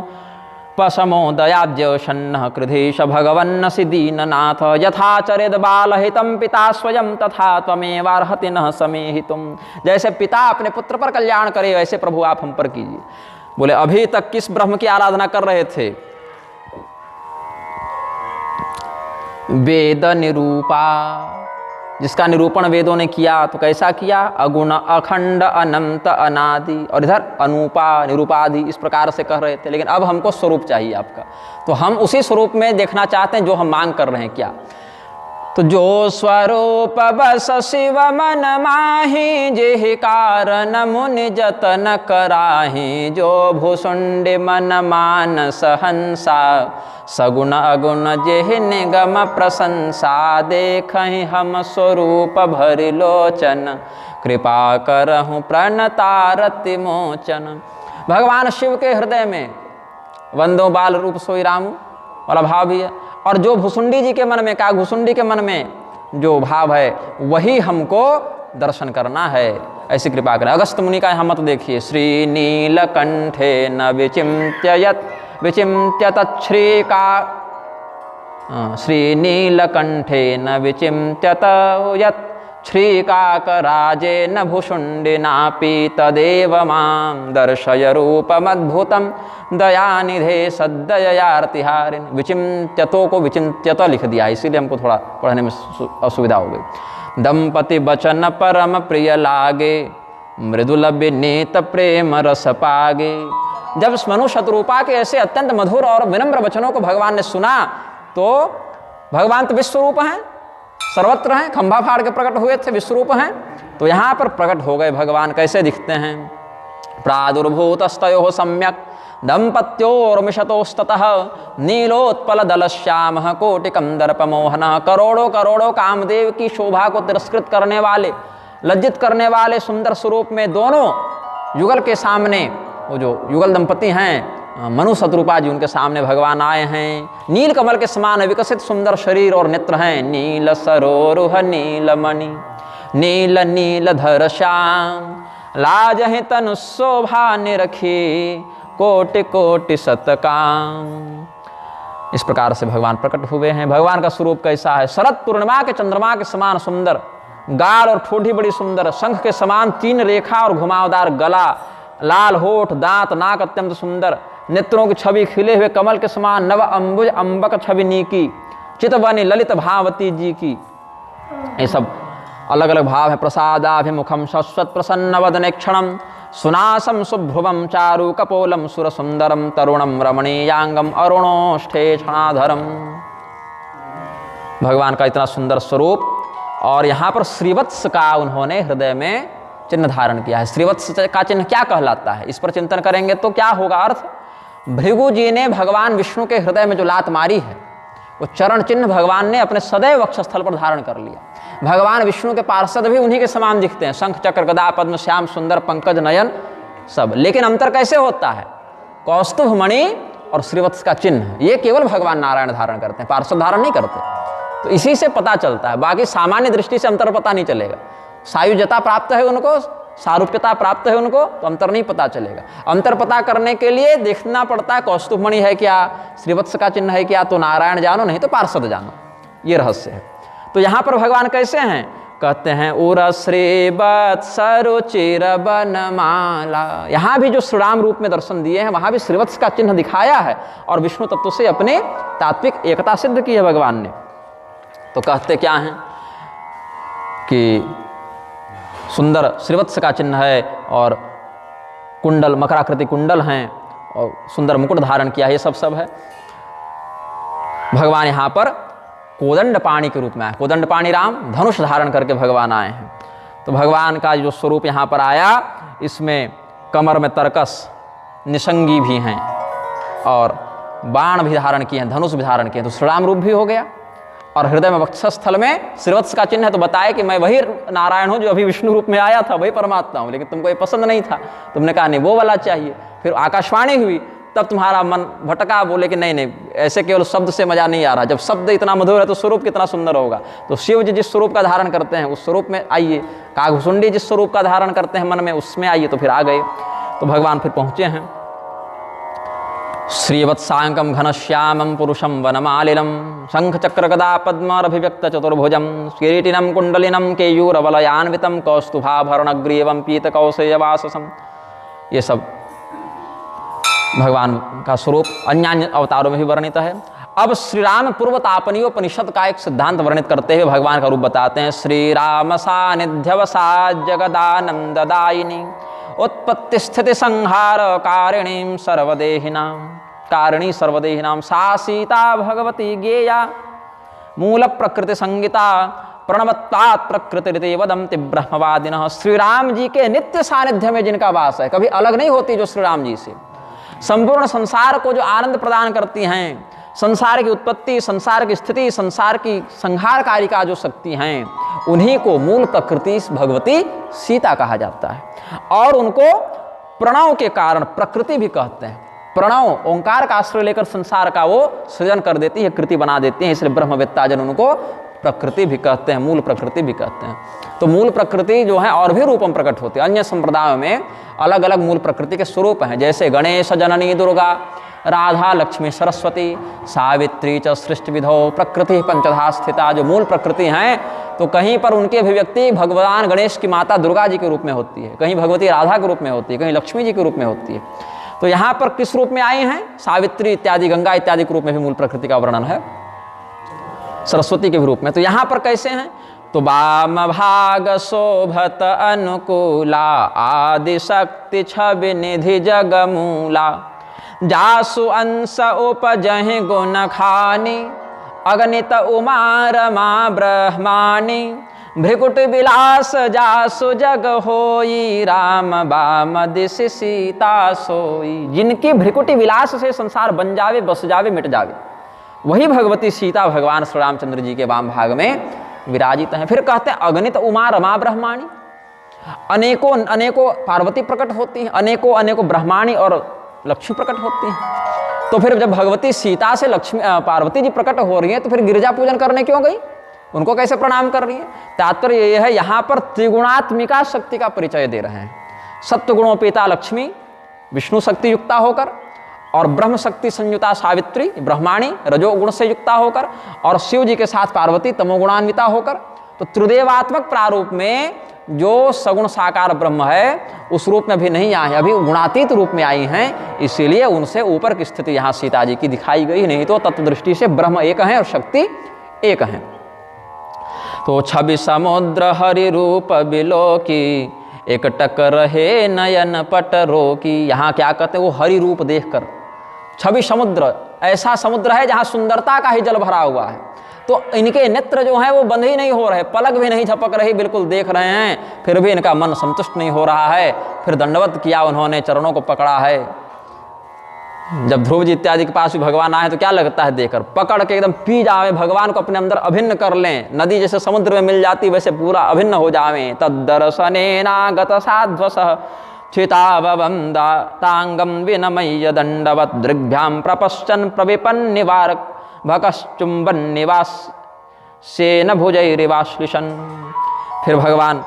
पशमो दयाज्य शन्न कृधीश भगवन्नसि दीननाथ यथाचरित बालहितं पिता स्वयं तथा त्वमेवार्हति न समेहितुम। जैसे पिता अपने पुत्र पर कल्याण करे वैसे प्रभु आप हम पर कीजिए। बोले अभी तक किस ब्रह्म की आराधना कर रहे थे? वेद निरूपा, जिसका निरूपण वेदों ने किया। तो कैसा किया? अगुण अखंड अनंत अनादि, और इधर अनूपा निरूपादि, इस प्रकार से कह रहे थे। लेकिन अब हमको स्वरूप चाहिए आपका, तो हम उसी स्वरूप में देखना चाहते हैं जो हम मांग कर रहे हैं। क्या? तो जो स्वरूप बस शिव मन माही, जेहि कारण मुनि जतन कराही। जो भूषुंड मन मानस हंसा, सगुण अगुण जेहि निगम प्रशंसा। देखहि हम स्वरूप भरि लोचन, कृपा करहु प्रणतारति मोचन। भगवान शिव के हृदय में वंदो बाल रूप सोई रामू वाला भाव भी है, और जो भुसुंडी जी के मन में, का भुसुंडी के मन में जो भाव है वही हमको दर्शन करना है। ऐसी कृपा करें। अगस्त मुनि का यहाँ मत देखिए। श्री नीलकंठे न विचिन्त्ययत् विचिन्त्यत श्रीका, श्री नीलकंठे न विचिन्त्यत यत् श्रीकाकराजे न भुषुंडिनापि। तदेव मां दर्शय रूपमद्भुतं, दयानिधे सद्दयार्तिहारिन्। विचिन्त्यतों को विचिन्त्यत लिख दिया, इसीलिए हमको थोड़ा पढ़ने में असुविधा हो गई। दंपति बचन परम प्रिय लागे, मृदुल विनीत प्रेम रस पागे। जब मनु शतरूपा के ऐसे अत्यंत मधुर और विनम्र वचनों को भगवान ने सुना, तो भगवान तो विश्वरूप हैं, सर्वत्र हैं, खंभा फाड़ के प्रकट हुए थे, विश्वरूप हैं। तो यहाँ पर प्रकट हो गए भगवान। कैसे दिखते हैं? प्रादुर्भूतस्तयोः सम्यक् दंपत्योर्मिषतोस्ततः, नीलोत्पल दलश्यामः कोटिकं दर्पमोहनः। करोड़ों करोड़ों कामदेव की शोभा को तिरस्कृत करने वाले, लज्जित करने वाले सुंदर स्वरूप में दोनों युगल के सामने, वो जो युगल दंपति हैं मनु शतरूपा जी, उनके सामने भगवान आए हैं। नील कमल के समान विकसित सुंदर शरीर और नेत्र हैं। नील सरोरुह नीलमणि, नील नीलधर श्याम। लाजहि तनु शोभा निरखी, कोटि कोटि शतकाम। इस प्रकार से भगवान प्रकट हुए हैं। भगवान का स्वरूप कैसा है? शरद पूर्णिमा के चंद्रमा के समान सुंदर, गाढ़ और ठोड़ी बड़ी सुंदर, शंख के समान 3 रेखा और घुमावदार गला, लाल होठ, दांत, नाक अत्यंत सुंदर, नेत्रों की छवि खिले हुए कमल के समान, नव अंबुज अंबक छवि नीकी, चितवनी ललित भावती जी की। ये सब अलग अलग भाव है। प्रसादाभिमुखम शश्वत प्रसन्न वदनेक्षणम, सुनासम शुभ्रुवम चारु कपोलम सुर सुंदरम, तरुणम रमणीयांगम अरुणोष्ठे क्षणाधरम। भगवान का इतना सुंदर स्वरूप। और यहाँ पर श्रीवत्स का उन्होंने हृदय में चिन्ह धारण किया है। श्रीवत्स का चिन्ह क्या कहलाता है, इस पर चिंतन करेंगे तो क्या होगा अर्थ? भृगु जी ने भगवान विष्णु के हृदय में जो लात मारी है, वो चरण चिन्ह भगवान ने अपने सदैव वक्षस्थल पर धारण कर लिया। भगवान विष्णु के पार्षद भी उन्हीं के समान दिखते हैं, शंख चक्र गदा पद्म श्याम सुंदर पंकज नयन सब। लेकिन अंतर कैसे होता है? कौस्तुभ मणि और श्रीवत्स का चिन्ह ये केवल भगवान नारायण धारण करते हैं, पार्षद धारण नहीं करते। तो इसी से पता चलता है, बाकी सामान्य दृष्टि से अंतर पता नहीं चलेगा। सायुज्यता प्राप्त है उनको, सारूप्यता प्राप्त है उनको, तो अंतर नहीं पता चलेगा। अंतर पता करने के लिए देखना पड़ता है कौस्तुभ मणि है क्या, श्रीवत्स का चिन्ह है क्या, तो नारायण जानो, नहीं तो पार्षद जानो। ये रहस्य है। तो यहाँ पर भगवान कैसे हैं? कहते हैं उर श्रीवत्स रुचिर बनमाला। यहाँ भी जो श्रीराम रूप में दर्शन दिए हैं, वहाँ भी श्रीवत्स का चिन्ह दिखाया है और विष्णु तत्व से अपने तात्विक एकता सिद्ध की है भगवान ने। तो कहते क्या हैं कि सुंदर श्रीवत्स का चिन्ह है और कुंडल, मकराकृति कुंडल हैं और सुंदर मुकुट धारण किया है, ये सब है। भगवान यहाँ पर कोदंड पाणी के रूप में आए। कोदंड पाणी राम, धनुष धारण करके भगवान आए हैं। तो भगवान का जो स्वरूप यहाँ पर आया, इसमें कमर में तरकस, निसंगी भी हैं और बाण भी धारण किए हैं, धनुष भी धारण किए हैं। तो श्रीराम रूप भी हो गया। और हृदय में वक्षस्थल में श्रीवत्स का चिन्ह है। तो बताए कि मैं वही नारायण हूँ जो अभी विष्णु रूप में आया था, वही परमात्मा हूँ, लेकिन तुमको ये पसंद नहीं था। तुमने कहा नहीं वो वाला चाहिए। फिर आकाशवाणी हुई, तब तुम्हारा मन भटका, बोले कि नहीं नहीं, ऐसे केवल शब्द से मजा नहीं आ रहा। जब शब्द इतना मधुर है तो स्वरूप कितना सुंदर होगा। तो शिव जी जिस स्वरूप का धारण करते हैं उस स्वरूप में आइए, काघभुसुंडी जिस स्वरूप का धारण करते हैं मन में, उसमें आइए। तो फिर आ गए। तो भगवान फिर पहुँचे हैं। श्रीवत्सांकम घनश्यामं पुरुषं वनमालिनं, शंख चक्र गदा पद्माभिव्यक्त चतुर्भुजं, किरीटिनं कुंडलिनं केयूरवलयान्वितं, कौस्तुभाभरणग्रीवं पीतकौशेयवाससं। ये सब भगवान का स्वरूप अन्य अवतारों में भी वर्णित है। अब श्री राम पूर्वतापनीयोपनिषद का एक सिद्धांत वर्णित करते हुए भगवान का रूप बताते हैं। श्री राम सानिध्यवसाद जगदानंददायिनी उत्पत्ति स्थिति संहार कारिणी सर्वदेहिनां सा सीता भगवती गेया मूल प्रकृति संगीता प्रणवत्तात् प्रकृति वदन्ति ब्रह्मवादिनः। श्री राम जी के नित्य सानिध्य में जिनका वास है, कभी अलग नहीं होती जो श्री राम जी से, संपूर्ण संसार को जो आनंद प्रदान करती हैं, संसार की उत्पत्ति, संसार की स्थिति, संसार की संहारकारी का जो शक्ति हैं, उन्हीं को मूल प्रकृति भगवती सीता कहा जाता है। और उनको प्रणव के कारण प्रकृति भी कहते हैं। प्रणव ओंकार का आश्रय लेकर संसार का वो सृजन कर देती है, कृति बना देती है, इसलिए ब्रह्मवेत्ता जन उनको प्रकृति भी कहते हैं, मूल प्रकृति भी कहते हैं। तो मूल प्रकृति जो है और भी रूपम प्रकट होते हैं। अन्य संप्रदायों में अलग अलग मूल प्रकृति के स्वरूप हैं, जैसे गणेश जननी दुर्गा, राधा लक्ष्मी सरस्वती, सावित्री च सृष्टि विधौ प्रकृति पंचधा स्थिता। जो मूल प्रकृति हैं तो कहीं पर उनकी अभिव्यक्ति भगवान गणेश की माता दुर्गा जी के रूप में होती है, कहीं भगवती राधा के रूप में होती है, कहीं लक्ष्मी जी के रूप में होती है। तो यहाँ पर किस रूप में आए हैं? सावित्री इत्यादि, गंगा इत्यादि के रूप में भी मूल प्रकृति का वर्णन है, सरस्वती के भी रूप में। तो यहाँ पर कैसे हैं? तो वाम भाग शोभत अनुकूला आदि शक्ति छवि निधि जगमूला जासु अंश उपजहि गुण खानी अगणित उमा रमा ब्रह्माणी भृकुट विलास जासु जग होई राम बाम दिश सीता सोई। जिनकी भृकुटी विलास से संसार बन जावे, बस जावे, मिट जावे, वही भगवती सीता भगवान श्री रामचंद्र जी के वाम भाग में विराजित हैं। फिर कहते हैं अगणित उमा रमा ब्रह्माणी, अनेकों अनेकों पार्वती प्रकट होती हैं, अनेकों अनेकों ब्रह्माणी और लक्ष्मी प्रकट होती हैं। तो फिर जब भगवती सीता से लक्ष्मी पार्वती जी प्रकट हो रही हैं तो फिर गिरिजा पूजन करने क्यों गई? उनको कैसे प्रणाम कर रही है? तात्पर्य यह है, यहाँ पर त्रिगुणात्मिका शक्ति का परिचय दे रहे हैं। सत्व गुणोपेता लक्ष्मी विष्णु शक्ति युक्ता होकर, और ब्रह्म शक्ति संयुता सावित्री ब्रह्माणी रजोगुण से युक्ता होकर, और शिव जी के साथ पार्वती तमोगुणान्विता होकर। तो त्रिदेवात्मक प्रारूप में जो सगुण साकार ब्रह्म है उस रूप में भी नहीं आए, अभी गुणातीत रूप में आई हैं, इसीलिए उनसे ऊपर की स्थिति यहाँ सीता जी की दिखाई गई। नहीं तो तत्व दृष्टि से ब्रह्म एक है और शक्ति एक है। तो छवि समुद्र हरि रूप बिलो की एक टक रहे नयन पट रोकी। यहाँ क्या कहते हैं? वो हरि रूप देखकर, छवि समुद्र, ऐसा समुद्र है जहाँ सुंदरता का ही जल भरा हुआ है, तो इनके नेत्र जो है वो बंद ही नहीं हो रहे, पलक भी नहीं झपक रही, बिल्कुल देख रहे हैं, फिर भी इनका मन संतुष्ट नहीं हो रहा है। फिर दंडवत किया उन्होंने, चरणों को पकड़ा है। जब ध्रुव जी इत्यादि के पास भी भगवान आए तो क्या लगता है देखकर, पकड़ के एकदम पी जावे, भगवान को अपने अंदर अभिन्न कर लें, नदी जैसे समुद्र में मिल जाती वैसे पूरा अभिन्न हो जावे। तद्दर्शनेनागत साध्वसः चिताववंदातांगम विनमय्य दंडवत दृग्भ्याम प्रपश्चन प्रविपन निवारक भकश्चुंबन निवास सेन भुजैरिवाश्लिशन। फिर भगवान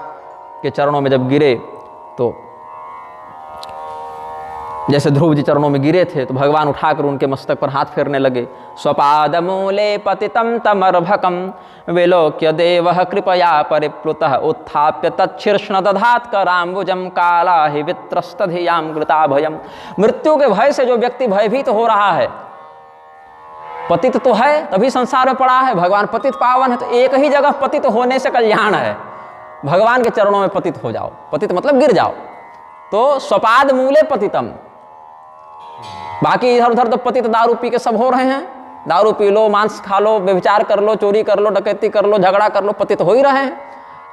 के चरणों में जब गिरे तो जैसे ध्रुव जी चरणों में गिरे थे तो भगवान उठाकर उनके मस्तक पर हाथ फेरने लगे। स्वपाद मूले पतितं तमर्भकं विलोक्य देवः कृपया परिप्लुतः उत्थाप्य तच्छीर्ष्ण दधात कराम्बुजं काला हि वित्रस्तधियां कृताभयम्। मृत्यु के भय से जो व्यक्ति भयभीत हो रहा है, पतित तो है तभी संसार में पड़ा है, भगवान पतित पावन है, तो एक ही जगह पतित होने से कल्याण है, भगवान के चरणों में पतित हो जाओ। पतित मतलब गिर जाओ। तो स्वपाद मूले पतितम, बाकी इधर उधर तो पतित दारू पी के सब हो रहे हैं, दारू पी लो, मांस खा लो, व्यभिचार कर लो, चोरी कर लो, डकैती कर लो, झगड़ा कर लो, पतित हो ही रहे हैं।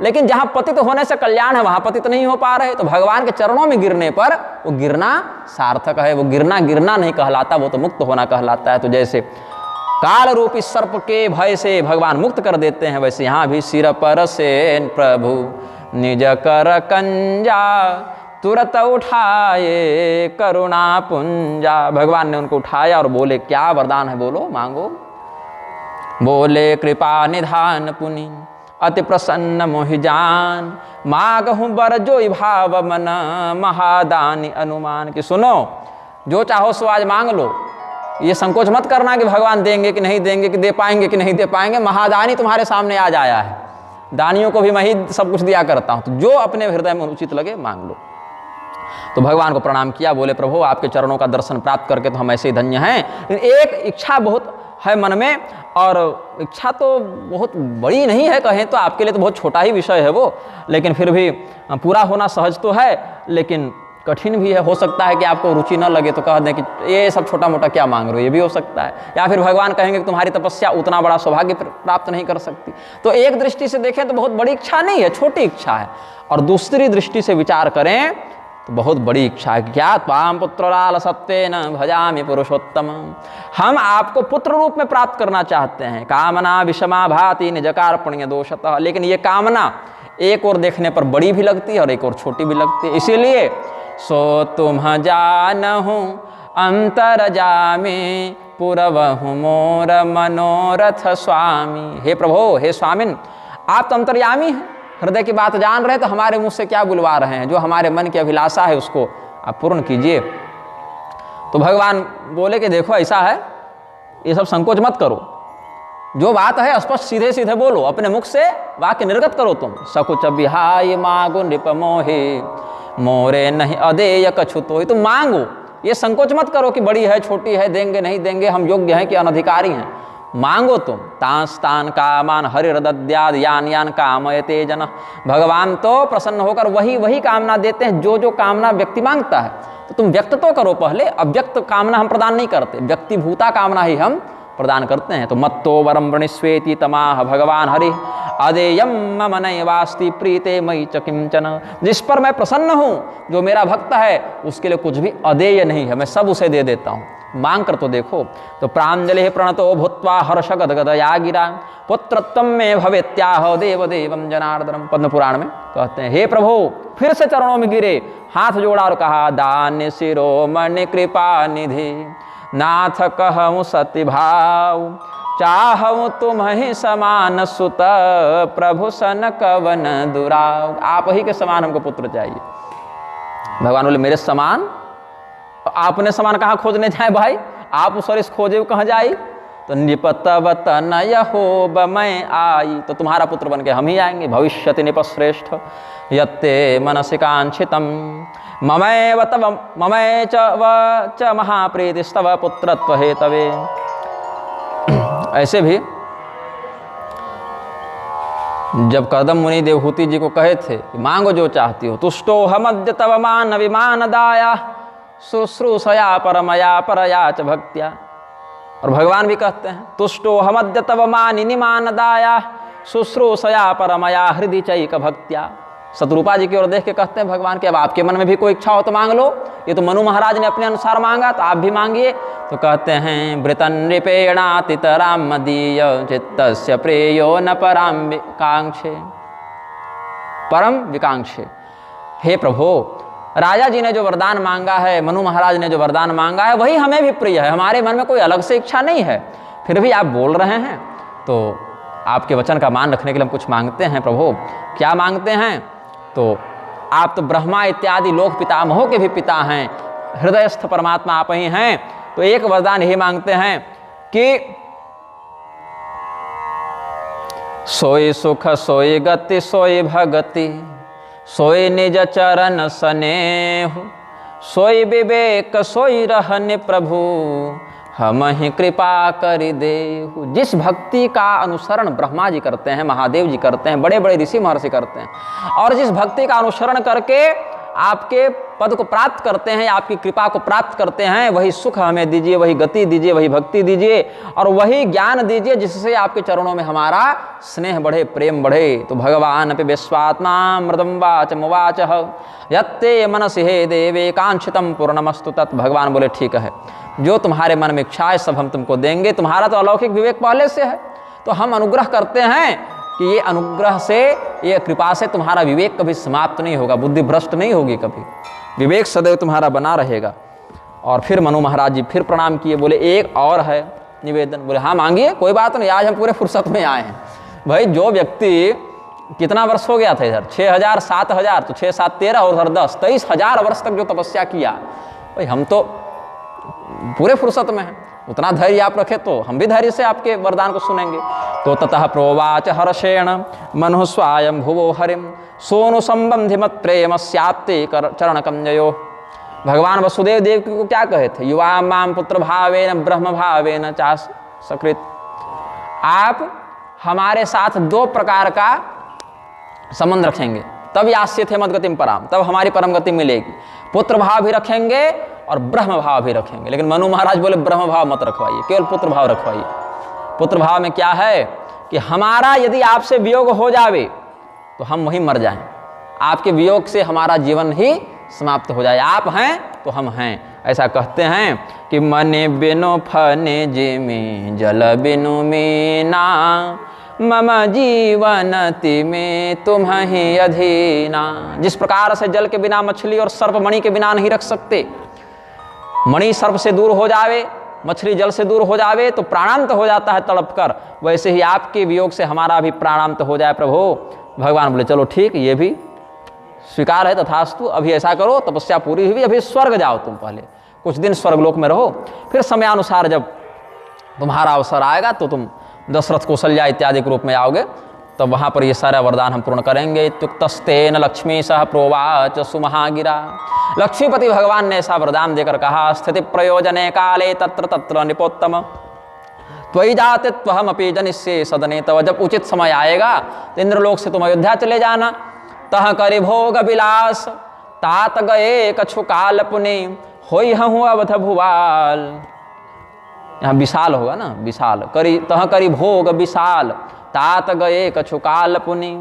लेकिन जहां पतित होने से कल्याण है वहां पतित नहीं हो पा रहे। तो भगवान के चरणों में गिरने पर वो गिरना सार्थक है, वो गिरना गिरना नहीं कहलाता, वो तो मुक्त होना कहलाता है। तो जैसे काल रूपी सर्प के भय से भगवान मुक्त कर देते हैं, वैसे यहाँ भी सिर पर से प्रभु निज कर कंजा तुरत उठाए करुणा पुंजा। भगवान ने उनको उठाया और बोले क्या वरदान है, बोलो मांगो। बोले कृपा निधान पुनि अति प्रसन्न मोहिजान मागहु बर जो भाव मन महादानी अनुमान। कि सुनो, जो चाहो सो आज मांग लो, ये संकोच मत करना कि भगवान देंगे कि नहीं देंगे, कि दे पाएंगे कि नहीं दे पाएंगे। महादानी तुम्हारे सामने आज आया है, दानियों को भी मैं ही सब कुछ दिया करता हूं, तो जो अपने हृदय में उचित लगे मांग लो। तो भगवान को प्रणाम किया, बोले प्रभु आपके चरणों का दर्शन प्राप्त करके तो हम ऐसे ही धन्य हैं। एक इच्छा बहुत है मन में, और इच्छा तो बहुत बड़ी नहीं है, कहें तो आपके लिए तो बहुत छोटा ही विषय है वो, लेकिन फिर भी पूरा होना सहज तो है, लेकिन कठिन भी है। हो सकता है कि आपको रुचि न लगे तो कह दें कि ये सब छोटा मोटा क्या मांग रहे हो, ये भी हो सकता है। या फिर भगवान कहेंगे कि तुम्हारी तपस्या उतना बड़ा सौभाग्य प्राप्त नहीं कर सकती। तो एक दृष्टि से देखें तो बहुत बड़ी इच्छा नहीं है, छोटी इच्छा है, और दूसरी दृष्टि से विचार करें तो बहुत बड़ी इच्छा है। क्या त्वाम पुत्रलाल सत्वेन भजामि पुरुषोत्तम, हम आपको पुत्र रूप में प्राप्त करना चाहते हैं। कामना विषमा भाति निजकारपण्य दोषतः, लेकिन ये कामना एक और देखने पर बड़ी भी लगती है और एक और छोटी भी लगती है। इसीलिए सो तुम जानहु अंतर जामे पुरवहु मोर मनोरथ स्वामी। हे प्रभो, हे स्वामिन, आप तो अंतर्यामी हैं, हृदय की बात जान रहे, तो हमारे मुंह से क्या बुलवा रहे हैं? जो हमारे मन की अभिलाषा है उसको आप पूर्ण कीजिए। तो भगवान बोले कि देखो ऐसा है, ये सब संकोच मत करो, जो बात है स्पष्ट सीधे सीधे बोलो, अपने मुख से वाक्य निर्गत करो तुम। सकुच बिहाय मागो नृप मोहे मोरे नहीं अदेय कछुतो, तुम मांगो, ये संकोच मत करो कि बड़ी है छोटी है, देंगे नहीं देंगे, हम योग्य हैं कि अनधिकारी हैं। मांगो तुम। तांस्तान कामान हरिर्दद्याद यान यान कामयते जन, भगवान तो प्रसन्न होकर वही वही कामना देते हैं जो जो कामना व्यक्ति मांगता है। तो तुम व्यक्त तो करो पहले, अव्यक्त कामना हम प्रदान नहीं करते, व्यक्तिभूता कामना ही हम प्रदान करते हैं। तो मत्तो वरम वृणीष्वेति तमाह भगवान हरि अदेयम मम नैवास्ति प्रीते मयि च किंचन, जिस पर मैं प्रसन्न हूँ, जो मेरा भक्त है, उसके लिए कुछ भी अदेय नहीं है, मैं सब उसे दे देता हूँ। मांग कर तो देखो। तो प्रांजलि प्रणतो भूत्वा हर्ष गदगदया गिरा पुत्रत्वं में भवेत्याह देवदेवं जनार्दनम, पद्म पुराण में कहते हैं। हे प्रभु, फिर से चरणों में गिरे, हाथ जोड़ा और कहा, दान्य शिरोमणि कृपा निधि नाथ कहूँ सति भाव, चाहूँ तुम्हि समान सुत प्रभु सन कवन दुराव। आप ही के समान हमको पुत्र चाहिए। भगवान बोले मेरे समान, आपने समान कहाँ खोजने जाए भाई, आप उस इस खोजे कहाँ जाई? तो निपतवत नय हो मैं आई, तो तुम्हारा पुत्र बन के हम ही आएंगे। भविष्यति निपश्रेष्ठ यत्ते मनसि कांक्षितम ममैव तव ममै च महाप्रीतिस्तव पुत्रत्व हेतवे। ऐसे भी जब कदम मुनि देवहूति जी को कहे थे मांगो जो चाहती हो, तुष्टो हमद्य तव मान विमान दाया शुश्रूषया परमया परया च भक्त्या। और भगवान भी कहते हैं, तुष्टो हमद्य तव मानि निमान दाया शुश्रूषया परमया हृदय चैक भक्त्या। शत्रुपा जी की ओर देख के कहते हैं भगवान कि अब आपके मन में भी कोई इच्छा हो तो मांग लो। ये तो मनु महाराज ने अपने अनुसार मांगा, तो आप भी मांगिए। तो कहते हैं, वृतन नृपेणातितराम मदीय चित्तस्य प्रेयो न परम विकांक्षे, परम विकांक्षे। हे प्रभु, राजा जी ने जो वरदान मांगा है, मनु महाराज ने जो वरदान मांगा है, वही हमें भी प्रिय है। हमारे मन में कोई अलग से इच्छा नहीं है, फिर भी आप बोल रहे हैं, तो आपके वचन का मान रखने के लिए हम कुछ मांगते हैं। प्रभु क्या मांगते हैं? तो आप तो ब्रह्मा इत्यादि लोक पितामहों के भी पिता हैं, हृदयस्थ परमात्मा आप ही हैं। तो एक वरदान यही मांगते हैं कि सोई सुख सोई गति सोई भगति सोई निज चरण स्नेहु सोई विवेक सोई रहने प्रभु हम ही कृपा करि देहु। जिस भक्ति का अनुसरण ब्रह्मा जी करते हैं, महादेव जी करते हैं, बड़े बड़े ऋषि महर्षि करते हैं, और जिस भक्ति का अनुसरण करके आपके पद को प्राप्त करते हैं, आपकी कृपा को प्राप्त करते हैं, वही सुख हमें दीजिए, वही गति दीजिए, वही भक्ति दीजिए, और वही ज्ञान दीजिए जिससे आपके चरणों में हमारा स्नेह बढ़े, प्रेम बढ़े। तो भगवान पे विश्वात्मा मृदम वाचमुवाच यत्ते मनसि हे देवे कांक्षितम पूर्णमस्तु तत्। भगवान बोले ठीक है, जो तुम्हारे मन में इच्छा है सब हम तुमको देंगे। तुम्हारा तो अलौकिक विवेक पहले से है, तो हम अनुग्रह करते हैं कि ये अनुग्रह से, ये कृपा से तुम्हारा विवेक कभी समाप्त नहीं होगा, बुद्धि भ्रष्ट नहीं होगी कभी, विवेक सदैव तुम्हारा बना रहेगा। और फिर मनु महाराज जी फिर प्रणाम किए, बोले एक और है निवेदन। बोले हाँ मांगिए, कोई बात नहीं, आज हम पूरे फुर्सत में आए हैं। भाई जो व्यक्ति कितना वर्ष हो गया था इधर, 6000 7000, तो 6 7 13 और 10 23,000 वर्ष तक जो तपस्या किया, भाई हम तो पूरे फुर्सत में हैं। उतना धैर्य आप रखे तो हम भी धैर्य से आपके वरदान को सुनेंगे। तो ततः प्रोवाच हर्षेण मनु स्वायं भुवो हरिम सोनु संबंधि मत प्रेम स्याप्ते चरण कंजयो। भगवान वसुदेव देव को क्या कहे थे? युवा माम पुत्र भावेन ब्रह्म भावेन चास सकृत। आप हमारे साथ दो प्रकार का संबंध रखेंगे तब यास्य थे मद्गतिम पराम, तब हमारी परम गति मिलेगी। पुत्र भाव भी रखेंगे और ब्रह्म भाव भी रखेंगे। लेकिन मनु महाराज बोले ब्रह्म भाव मत रखवाइए, केवल पुत्र भाव रखवाइए। पुत्र भाव में क्या है कि हमारा यदि आपसे वियोग हो जावे तो हम वहीं मर जाएं, आपके वियोग से हमारा जीवन ही समाप्त हो जाए। आप हैं तो हम हैं। ऐसा कहते हैं कि मने बिनु फने जिमी जल बिनु मीना, मम जीवनति में तुम ही अधीना। जिस प्रकार से जल के बिना मछली और सर्प मणि के बिना नहीं रख सकते, मणि सर्प से दूर हो जावे, मछली जल से दूर हो जावे तो प्राणांत हो जाता है तड़प कर, वैसे ही आपके वियोग से हमारा भी प्राणांत हो जाए प्रभु। भगवान बोले चलो ठीक, ये भी स्वीकार है, तथास्तु। अभी ऐसा करो, तपस्या पूरी हुई, अभी स्वर्ग जाओ तुम, पहले कुछ दिन स्वर्गलोक में रहो, फिर समयानुसार जब तुम्हारा अवसर आएगा तो तुम दशरथ कौशल्या इत्यादि के रूप में आओगे, तब वहाँ पर ये सारा वरदान हम पूर्ण करेंगे। इत्युक्तस्तेन लक्ष्मी सह प्रोवाच सुमहागिरा। लक्ष्मीपति भगवान ने ऐसा वरदान देकर कहा, स्थिति प्रयोजने काले तत्र तत्र निपोत्तम त्वयि जाते त्वहमपि जनिष्ये सदने तव। जब उचित समय आएगा तो इंद्रलोक से तुम अयोध्या चले जाना। तह करि भोग विलास तात गए कछु काल पुनि, होई हूँ अवध भुवाल। यहाँ विशाल होगा ना, विशाल। करी तह करी भोग विशाल तात गए कछु काल पुनि,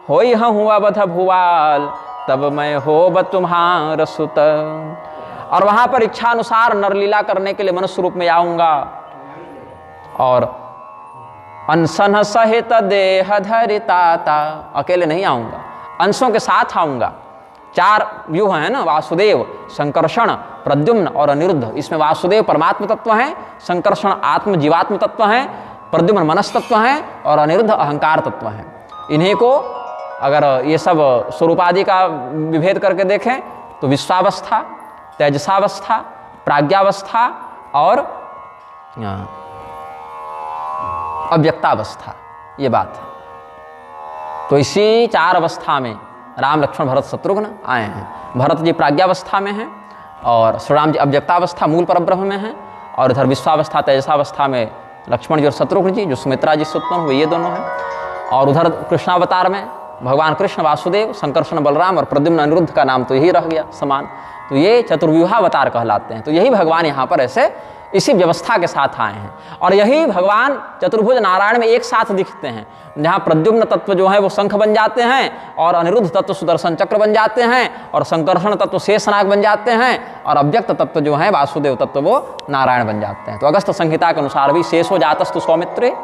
होई हूँ अवध भुवाल तब मैं होब तुम्हार सुत। और वहाँ पर इच्छानुसार नरलीला करने के लिए मनुष्य रूप में आऊँगा और अनशन सहित देह धरिताता। अकेले नहीं आऊँगा, अंशों के साथ आऊँगा। चार व्यूह हैं ना, वासुदेव, संकर्षण, प्रद्युम्न और अनिरुद्ध। इसमें वासुदेव परमात्म तत्व हैं, संकर्षण आत्म जीवात्म तत्व हैं, प्रद्युम्न मनस तत्व हैं और अनिरुद्ध अहंकार तत्व हैं। इन्हीं को अगर ये सब स्वरूपादि का विभेद करके देखें तो विश्वावस्था, तेजसावस्था, प्राज्ञावस्था और अव्यक्तावस्था, ये बात है। तो इसी चार अवस्था में राम लक्ष्मण भरत शत्रुघ्न आए हैं। भरत जी प्राज्ञावस्था में हैं और श्री राम जी अव्यक्तावस्था मूल परब्रह्म में हैं, और इधर विश्वावस्था तेजसावस्था में लक्ष्मण जी और शत्रुघ्न जी जो सुमित्रा जी से उत्पन्न हुए, ये दोनों हैं। और उधर कृष्णावतार में भगवान कृष्ण वासुदेव, संकर्षण बलराम और प्रद्युम्न अनिरुद्ध का नाम तो यही रह गया समान। तो ये चतुर्व्यूहावतार कहलाते हैं। तो यही भगवान यहाँ पर ऐसे इसी व्यवस्था के साथ आए हैं। और यही भगवान चतुर्भुज नारायण में एक साथ दिखते हैं, जहाँ प्रद्युम्न तत्व जो है वो शंख बन जाते हैं, और अनिरुद्ध तत्व सुदर्शन चक्र बन जाते हैं, और संकर्षण तत्व शेषनाग बन जाते हैं, और अव्यक्त तत्व जो है वासुदेव तत्व वो नारायण बन जाते हैं। तो अगस्त संहिता के अनुसार भी शेषो जातस्तु सौमित्रे,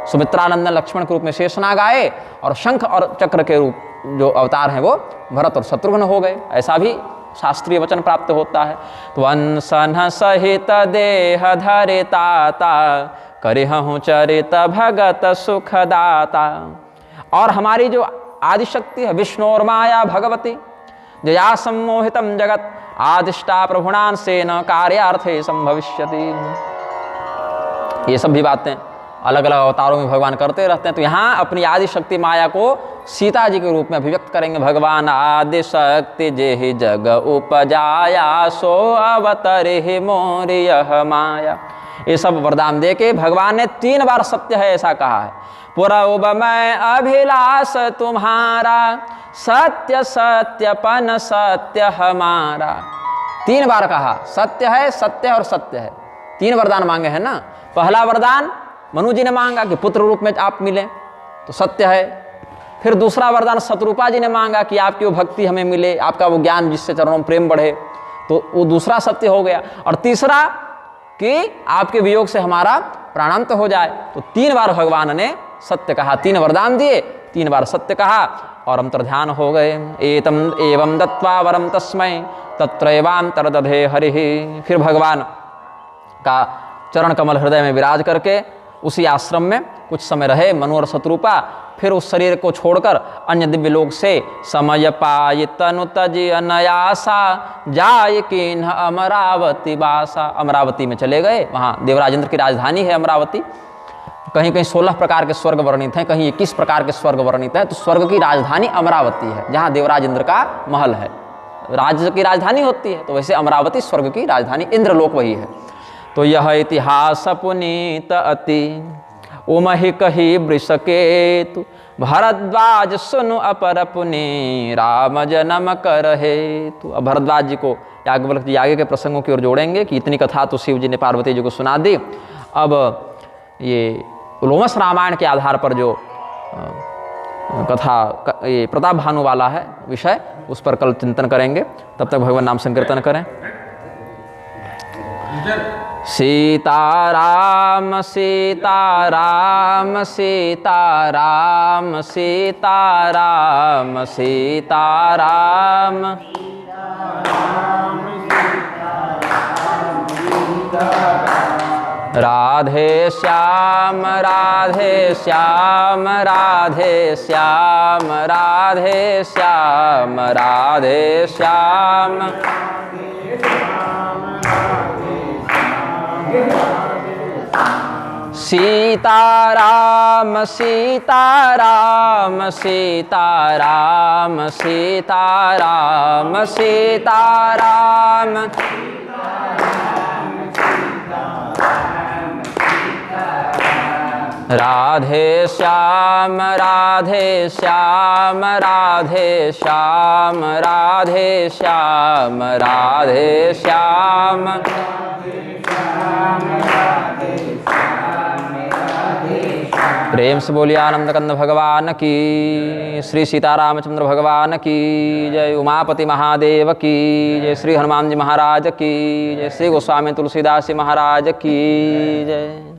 सुमित्रानंदन लक्ष्मण के रूप में शेषनाग आए, और शंख और चक्र के रूप जो अवतार हैं वो भरत और शत्रुघ्न हो गए। ऐसा भी शास्त्रीय वचन प्राप्त होता है। तो अनशन सहित देह धरिताता, करिहु चरित भगत सुखदाता। और हमारी जो आदिशक्ति है विष्णु माया भगवती, जया सम्मोहितम जगत आदिष्टा प्रभुणान सेन कार्यार्थे संभविष्यति। ये सब भी बातें अलग अलग अवतारों में भगवान करते रहते हैं। तो यहाँ अपनी आदि शक्ति माया को सीता जी के रूप में अभिव्यक्त करेंगे। भगवान आदि शक्ति जेहि जग उपजाया, सो अवतरे मोर यह माया। ये सब वरदान दे के भगवान ने 3 बार सत्य है ऐसा कहा है। पुरब मैं अभिलाष तुम्हारा, सत्य सत्यपन सत्य हमारा। 3 बार कहा सत्य है, सत्य है और सत्य है। 3 वरदान मांगे हैं ना। पहला वरदान मनु जी ने मांगा कि पुत्र रूप में आप मिले, तो सत्य है। फिर दूसरा वरदान शत्रुपा जी ने मांगा कि आपकी वो भक्ति हमें मिले, आपका वो ज्ञान जिससे चरणों में प्रेम बढ़े, तो वो दूसरा सत्य हो गया। और तीसरा कि आपके वियोग से हमारा प्राणांत हो जाए। तो 3 बार भगवान ने सत्य कहा, 3 वरदान दिए, 3 बार सत्य कहा और अंतर्ध्यान हो गए। एतम एवं दत्वा वरम तस्मै तत्रैवांतर्दधे हरिः। फिर भगवान का चरण कमल हृदय में विराज करके उसी आश्रम में कुछ समय रहे मनु और शत्रुपा। फिर उस शरीर को छोड़कर अन्य दिव्य लोक से समय पाय तनु तजि अनयासा, जाय किन्ह अमरावती बासा। अमरावती में चले गए, वहाँ देवराज इंद्र की राजधानी है अमरावती। कहीं कहीं 16 प्रकार के स्वर्ग वर्णित हैं, कहीं 21 प्रकार के स्वर्ग वर्णित हैं। तो स्वर्ग की राजधानी अमरावती है, जहाँ देवराज इंद्र का महल है। राज्य की राजधानी होती है, तो वैसे अमरावती स्वर्ग की राजधानी, इंद्रलोक वही है। तो यह इतिहास पुनीत अति उमहि कही वृषकेतु भरद्वाज सुनु अपर पुनि राम जन्म कर हेतु। अब भरद्वाज जी को याज्ञवल्क्य जी आगे के प्रसंगों की ओर जोड़ेंगे कि इतनी कथा तो शिव जी ने पार्वती जी को सुना दी। अब ये लोमस रामायण के आधार पर जो कथा ये प्रताप भानु वाला है विषय, उस पर कल चिंतन करेंगे। तब तक भगवान नाम संकीर्तन करें। सीताराम सीताराम सीताराम सीताराम सीताराम राधे श्याम राधे श्याम राधे श्याम राधे श्याम राधे श्याम सीताराम सीताराम सीताराम सीताराम सीताराम राधे श्याम राधे श्याम राधे श्याम राधे श्याम राधे श्याम प्रेम से बोलिए आनंद कंद भगवान की, श्री सीतारामचंद्र भगवान की जय, उमापति महादेव की जय, श्री हनुमान जी महाराज की जय, श्री गोस्वामी तुलसीदास जी महाराज की जय।